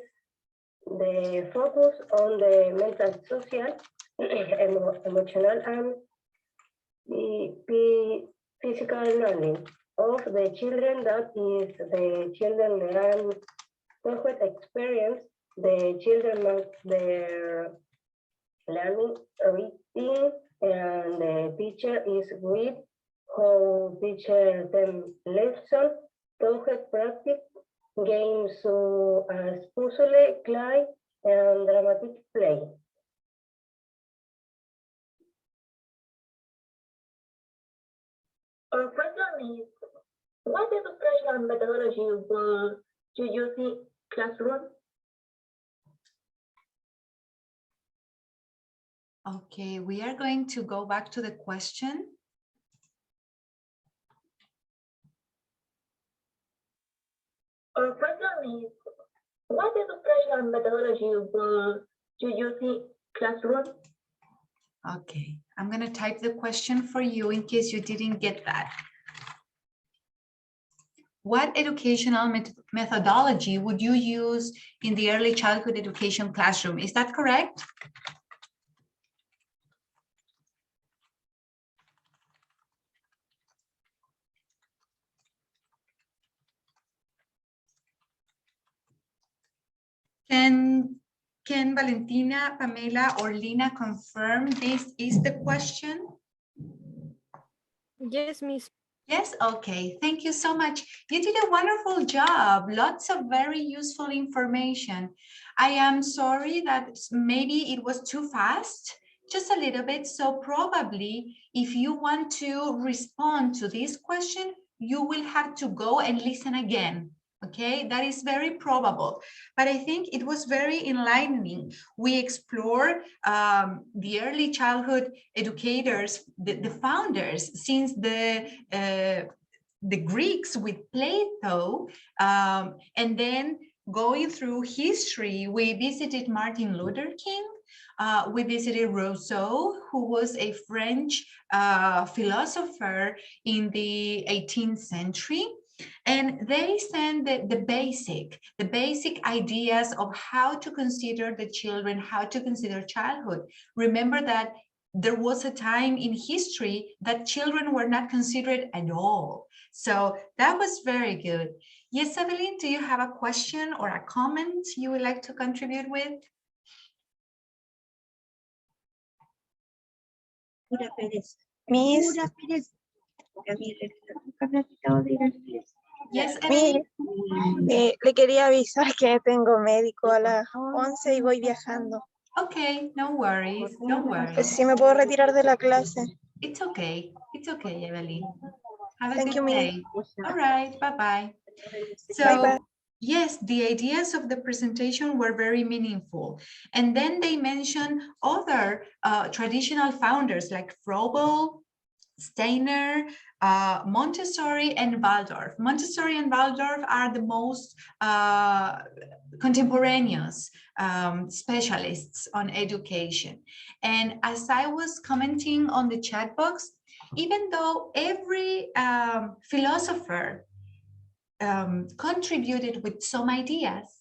the focus on the mental, social, emotional, and the physical learning of the children. That is the children learn through experience. The children make their learning reading, and the teacher is with how teacher them lesson through practice games so as puzzle, clay, and dramatic play.
Our question is, what educational methodology will you use in classroom?
Okay, we are going to go back to the question.
is, what educational methodology will you use in classroom?
Okay, I'm going to type the question for you in case you didn't get that. What educational methodology would you use in the early childhood education classroom? Is that correct? Can Valentina, Pamela, or Lina confirm this is the question?
Yes, Miss.
Yes, okay, thank you so much. You did a wonderful job, lots of very useful information. I am sorry that maybe it was too fast, just a little bit. So probably if you want to respond to this question, you will have to go and listen again. Okay, that is very probable, but I think it was very enlightening. We explore the early childhood educators, the founders, since the Greeks with Plato, and then going through history, we visited Martin Luther King. We visited Rousseau, who was a French philosopher in the 18th century. And they send the basic ideas of how to consider the children, how to consider childhood. Remember that there was a time in history that children were not considered at all. So that was very good. Yes, Evelyn, do you have a question or a comment you would like to contribute with?
Miss,
Yes, Evelyn.
le quería avisar que tengo médico a las 11 y voy viajando.
Okay, no worries, don't worry.
Si me puedo retirar de la clase.
It's okay, Evelyn. Have a
Thank
good
you, Miss.
day. All right, bye-bye. So,
Bye-bye.
yes, the ideas of the presentation were very meaningful. And then they mentioned other traditional founders like Froebel, Steiner, Montessori, and Waldorf. Montessori and Waldorf are the most contemporaneous specialists on education. And as I was commenting on the chat box, even though every philosopher contributed with some ideas,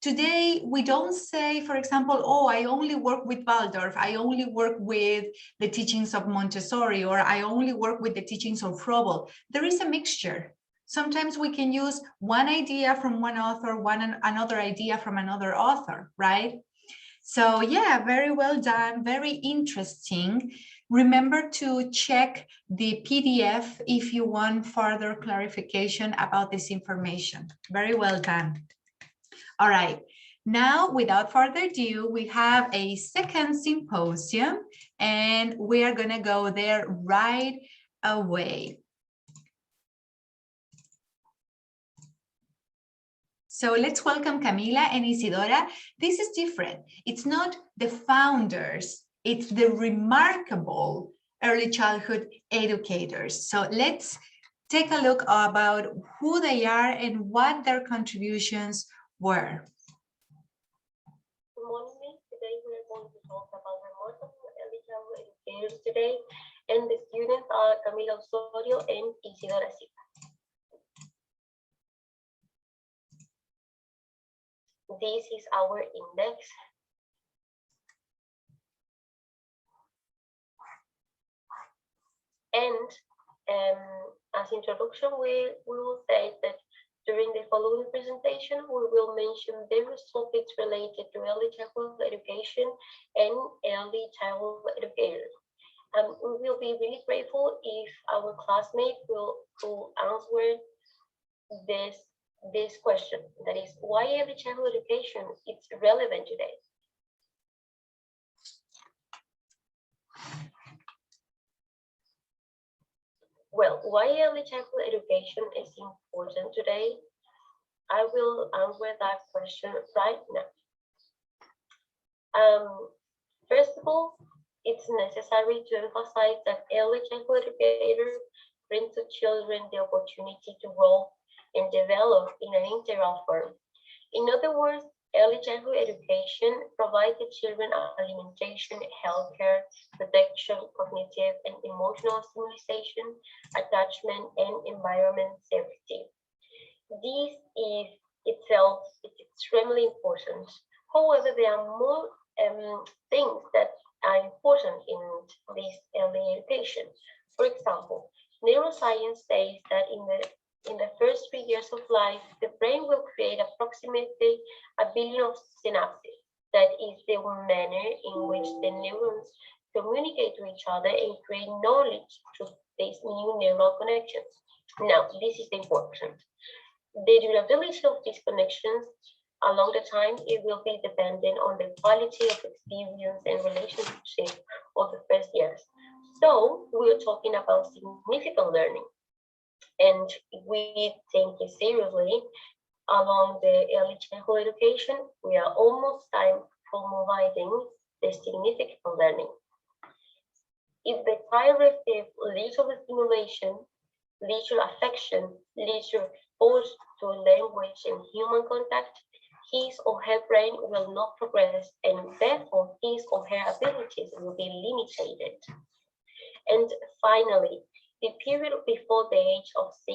today, we don't say, for example, oh, I only work with Waldorf, I only work with the teachings of Montessori, or I only work with the teachings of Froebel. There is a mixture. Sometimes we can use one idea from one author, another idea from another author, right? So yeah, very well done, very interesting. Remember to check the PDF if you want further clarification about this information. Very well done. All right, now without further ado, we have a second symposium and we are gonna go there right away. So let's welcome Camila and Isidora. This is different. It's not the founders, it's the remarkable early childhood educators. So let's take a look about who they are and what their contributions were.
Good morning. Today we are going to talk about remarkable early childhood educators today, and the students are Camila Osorio and Isidora Silva. This is our index. And as introduction, we will say that during the following presentation, we will mention various topics related to early childhood education and early childhood educators. We will be really grateful if our classmates will answer this question, that is, why early childhood education is relevant today. Well, why early childhood education is important today? I will answer that question right now. First of all, it's necessary to emphasize that early childhood educators bring to children the opportunity to grow and develop in an integral form. In other words, early childhood education provides the children alimentation, healthcare, protection, cognitive and emotional stimulation, attachment, and environment safety. This is itself is extremely important. However, there are more things that are important in this early education. For example, neuroscience says that in the first 3 years of life, the brain will create approximately 1 billion of synapses. That is the manner in which the neurons communicate to each other and create knowledge through these new neural connections. Now, this is important. The durability of these connections along the time, it will be dependent on the quality of experience and relationship of the first years. So we're talking about significant learning. And we take it seriously along the early childhood education. We are almost time for providing the significant learning. If the child receives little stimulation, little affection, little exposure to language and human contact, his or her brain will not progress, and therefore his or her abilities will be limited. And finally, the period before the age of 6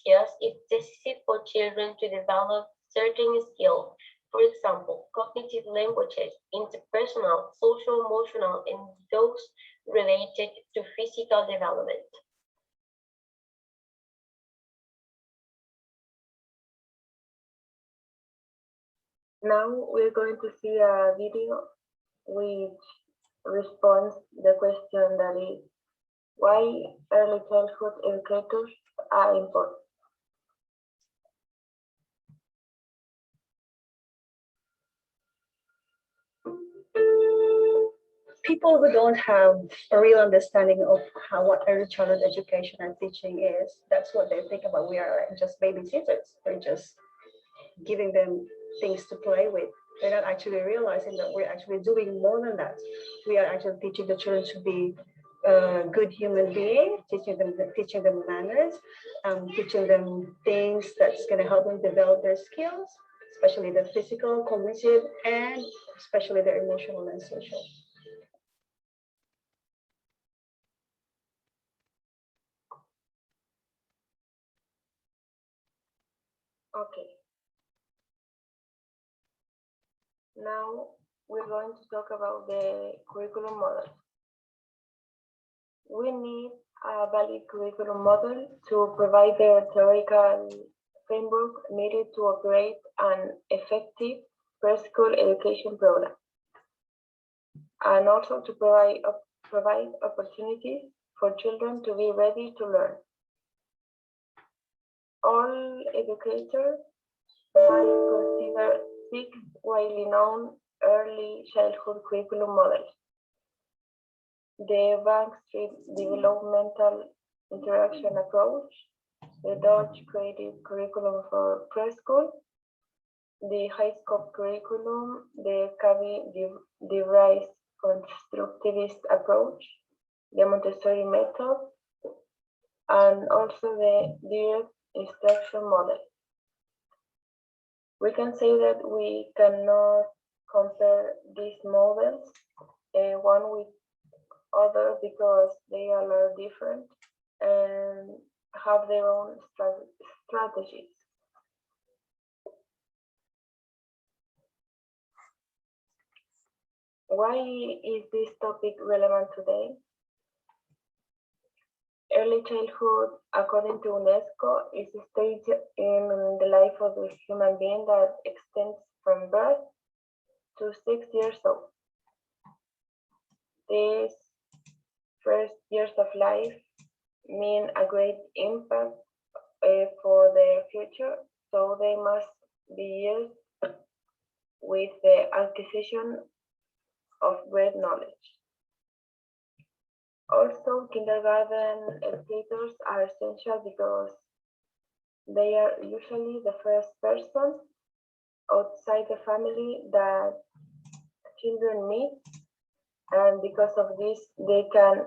years is decisive for children to develop certain skills. For example, cognitive languages, interpersonal, social, emotional, and those related to physical development. Now we're going to see a video which responds the question that is, why early childhood educators are important.
People who don't have a real understanding of what early childhood education and teaching is, that's what they think about. We are just babysitters. We're just giving them things to play with. They're not actually realizing that we're actually doing more than that. We are actually teaching the children to be a good human being, teaching them manners, teaching them things that's going to help them develop their skills, especially the physical, cognitive, and especially their emotional and social.
Okay. Now we're going to talk about the curriculum model. We need a valid curriculum model to provide the theoretical framework needed to operate an effective preschool education program, and also to provide opportunities for children to be ready to learn. All educators must consider 6 widely known early childhood curriculum models. The Bank Street Developmental Interaction Approach, the Dutch Creative Curriculum for Preschool, the High Scope Curriculum, the De Vries Constructivist Approach, the Montessori Method, and also the Direct Instruction Model. We can say that we cannot compare these models one with other because they are different and have their own strategies. Why is this topic relevant today? Early childhood, according to UNESCO, is a stage in the life of the human being that extends from birth to 6 years old. These first years of life mean a great impact for the future, so they must be used with the acquisition of great knowledge. Also, kindergarten educators are essential because they are usually the first person outside the family that children meet, and because of this, they can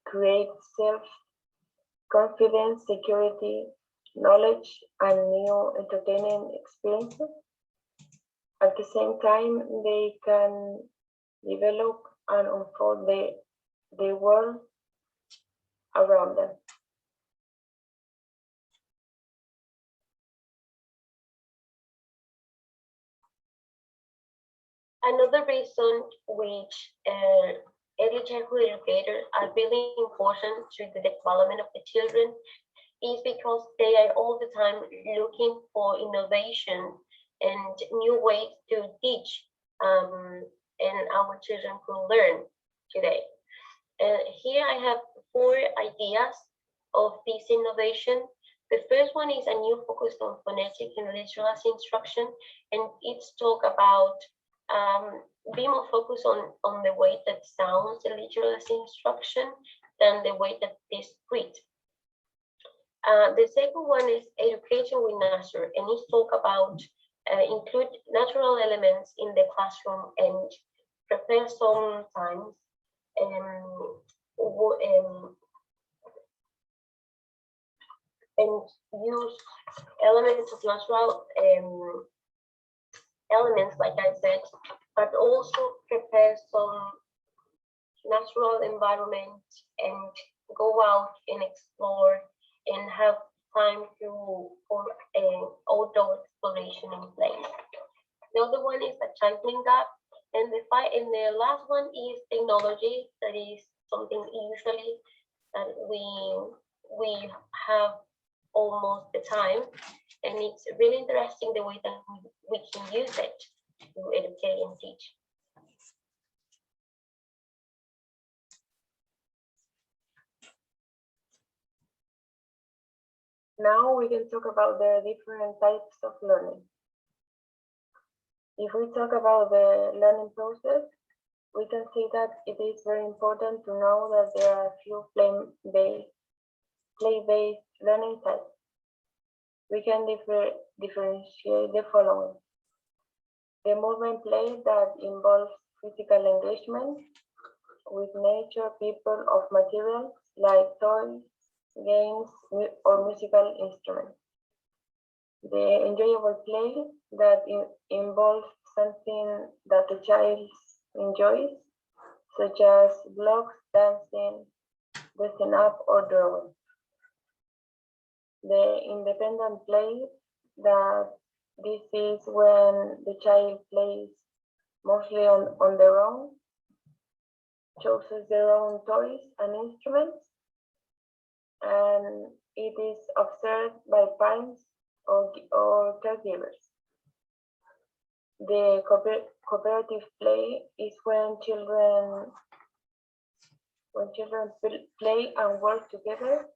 create self-confidence, security, knowledge, and new entertaining experiences. At the same time, they can develop and unfold the world around them.
Another reason which early childhood educators are really important to the development of the children is because they are all the time looking for innovation and new ways to teach, and our children could learn today. Here I have 4 ideas of this innovation. The first one is a new focus on phonetic and literacy instruction, and it's talk about be more focused on the way that sounds the literacy instruction than the way that they read. The second one is education with nature, and it's talk about include natural elements in the classroom and prepare sometimes and use elements of natural elements, like I said, but also prepare some natural environment and go out and explore and have time for outdoor exploration in place. The other one is a channeling gap, and the last one is technology. That is something usually that we have almost the time, and it's really interesting the way that we can use it to educate and teach.
Now we can talk about the different types of learning. If we talk about the learning process, we can see that it is very important to know that there are a few play-based learning types. We can differentiate the following: the movement play that involves physical engagement with nature, people, of materials like toys, games, or musical instruments. The enjoyable play that involves something that the child enjoys, such as blocks, dancing, dressing up, or drawing. The independent play, that this is when the child plays mostly on their own, chooses their own toys and instruments, and it is observed by parents or caregivers. The cooperative play is when children play and work together,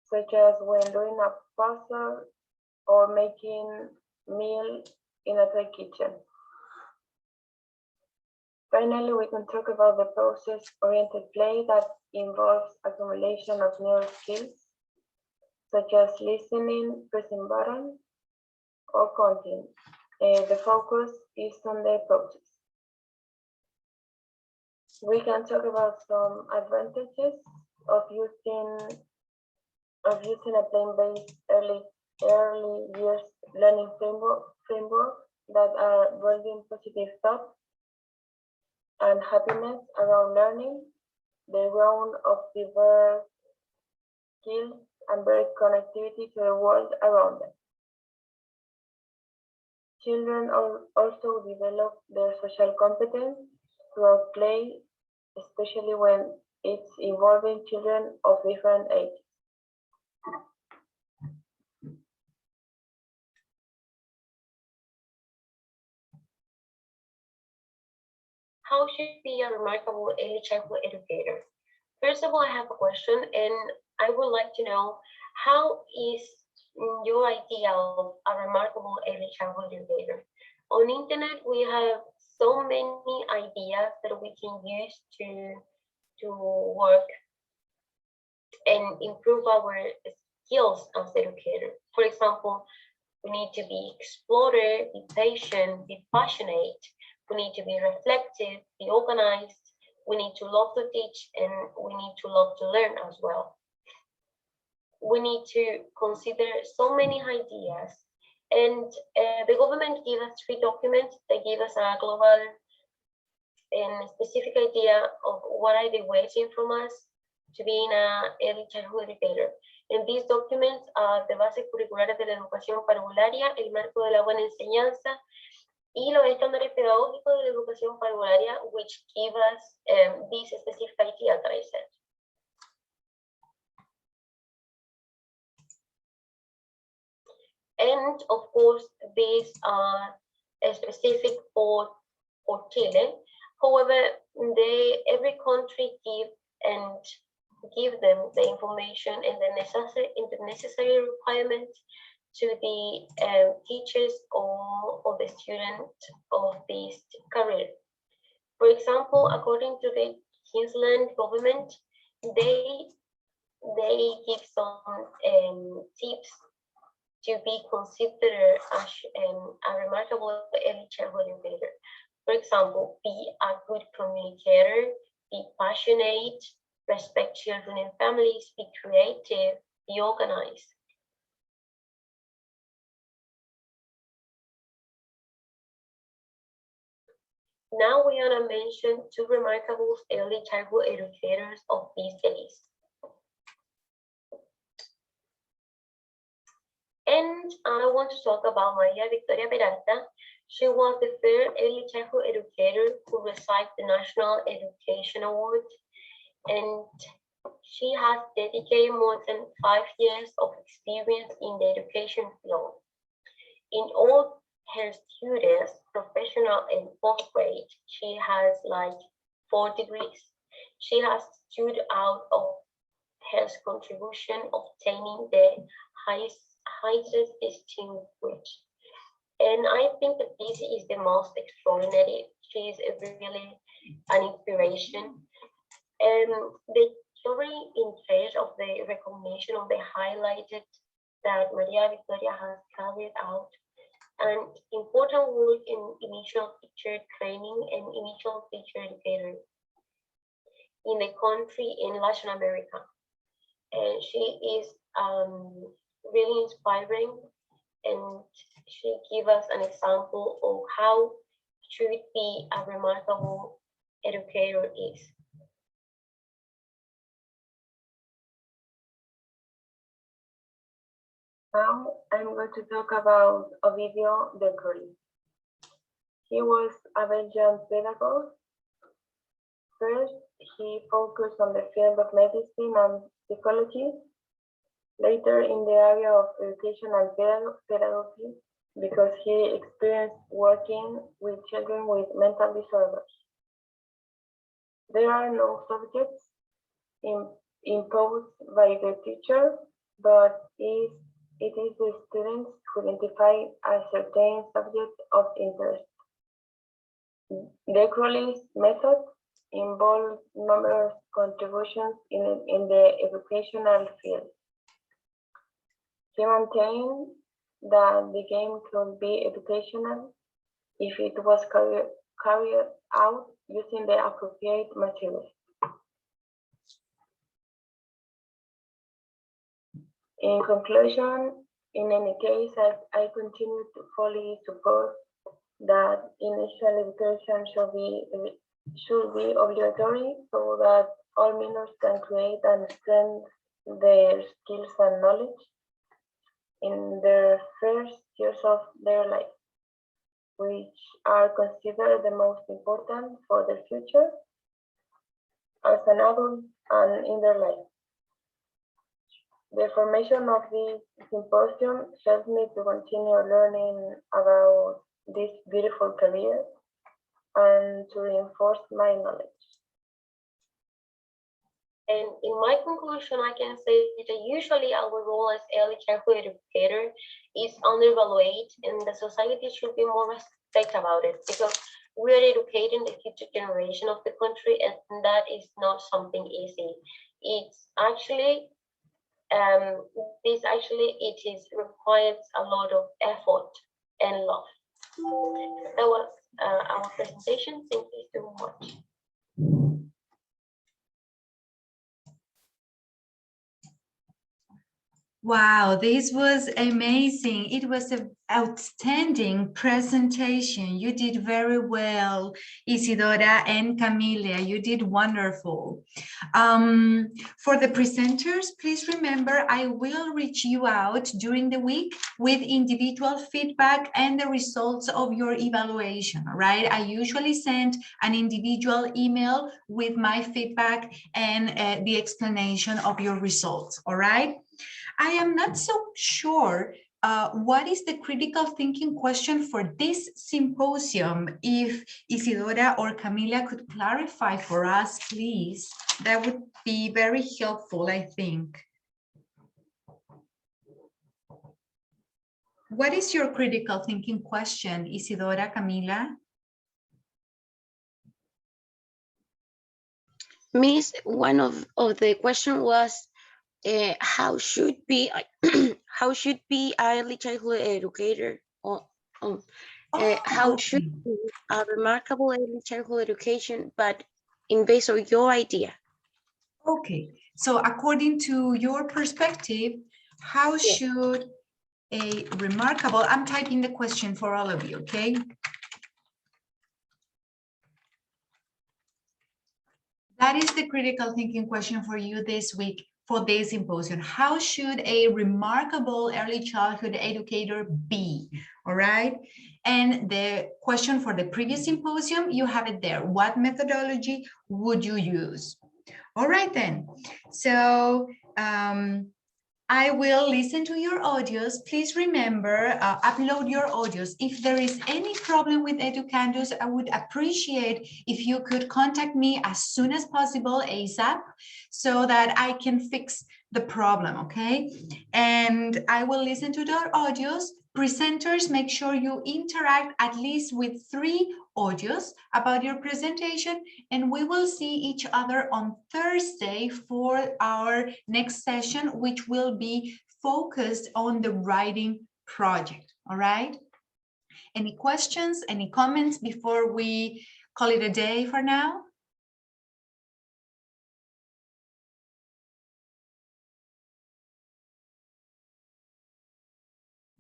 such as when doing a puzzle or making meal in a toy kitchen. Finally, we can talk about the process-oriented play that involves accumulation of new skills, such as listening, pressing buttons, or counting. The focus is on the process. We can talk about some advantages of using a play-based early years learning framework that are building positive thoughts and happiness around learning, the ground of diverse skills, and better connectivity to the world around them. Children also develop their social competence throughout play, especially when it's involving children of different ages.
How should be a remarkable early childhood educator? First of all, I have a question, and I would like to know, how is your idea of a remarkable early childhood educator? On internet, we have so many ideas that we can use to work and improve our skills as educators. For example, we need to be explorer, be patient, be passionate. We need to be reflective, be organized. We need to love to teach, and we need to love to learn as well.
we need to consider so many ideas. And the government gave us 3 documents. They gave us a global and specific idea of what are they waiting from us to be in an early childhood educator. And these documents are the bases curriculares de la educación parvularia, el marco de la buena enseñanza, y los estándares pedagógicos de la educación parvularia, which give us this specific idea that I said. And of course, these are specific for Chile. However, every country give them the information and the necessary requirements to the teachers or the student of this career. For example, according to the Queensland government, they give some tips to be considered as a remarkable early childhood educator. For example, be a good communicator, be passionate, respect children and families, be creative, be organized. Now we are going to mention 2 remarkable early childhood educators of these days. And I want to talk about Maria Victoria Peralta. She was the first early childhood educator who received the National Education Award, and she has dedicated more than 5 years of experience in the education field. In all her students, professional and postgrad, she has like 4 degrees. She has stood out of her contribution, obtaining the highest distinguished. And I think that this is the most extraordinary. She is really an inspiration. And the jury in charge of the recognition of the highlighted that Maria Victoria has carried out an important work in initial teacher training and initial teacher educator in the country in Latin America. And she is really inspiring, and she gives us an example of how should be a remarkable educator is. Now I'm going to talk about Ovidio Becquerel. He was a Belgian pedagogue. First, he focused on the field of medicine and psychology. Later, in the area of education and pedagogy, because he experienced working with children with mental disorders. There are no subjects imposed by the teacher, but it is the students who identify a certain subject of interest. Becquerel's method involved numerous contributions in the educational field. He maintained that the game could be educational if it was carried out using the appropriate materials. In conclusion, in any case, I continue to fully support that initial education should be obligatory so that all minors can create and strengthen their skills and knowledge in their first years of their life, which are considered the most important for their future as an adult and in their life. The formation of this symposium helped me to continue learning about this beautiful career and to reinforce my knowledge. And in my conclusion, I can say that usually our role as early childhood educator is undervalued, and the society should be more respect about it, because we are educating the future generation of the country, and that is not something easy. It's actually it requires a lot of effort and love. That was our presentation. Thank you so much.
Wow, this was amazing. It was an outstanding presentation. You did very well, Isidora and Camila. You did wonderful. For the presenters, please remember, I will reach you out during the week with individual feedback and the results of your evaluation, all right? I usually send an individual email with my feedback and the explanation of your results, all right? I am not so sure what is the critical thinking question for this symposium. If Isidora or Camila could clarify for us, please, that would be very helpful, I think. What is your critical thinking question, Isidora, Camila?
Miss, one of the question was, how should be how should be early childhood educator how should be a remarkable early childhood education, but in base of your idea?
Okay, so according to your perspective, how should a remarkable, I'm typing the question for all of you, okay? That is the critical thinking question for you this week for this symposium. How should a remarkable early childhood educator be? All right. And the question for the previous symposium, you have it there. What methodology would you use? All right, then. So I will listen to your audios. Please remember, upload your audios. If there is any problem with Educandus, I would appreciate if you could contact me as soon as possible, ASAP, so that I can fix the problem, okay? And I will listen to the audios. Presenters, make sure you interact at least with 3 audios about your presentation, and we will see each other on Thursday for our next session, which will be focused on the writing project. All right? Any questions, any comments before we call it a day for now?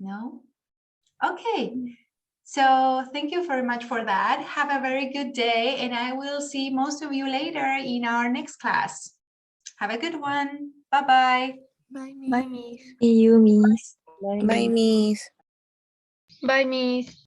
No? Okay. So thank you very much for that. Have a very good day, and I will see most of you later in our next class. Have a good one. Bye-bye.
Bye, Miss.
See you, Miss.
Bye,
Bye, Miss.
Bye, Miss.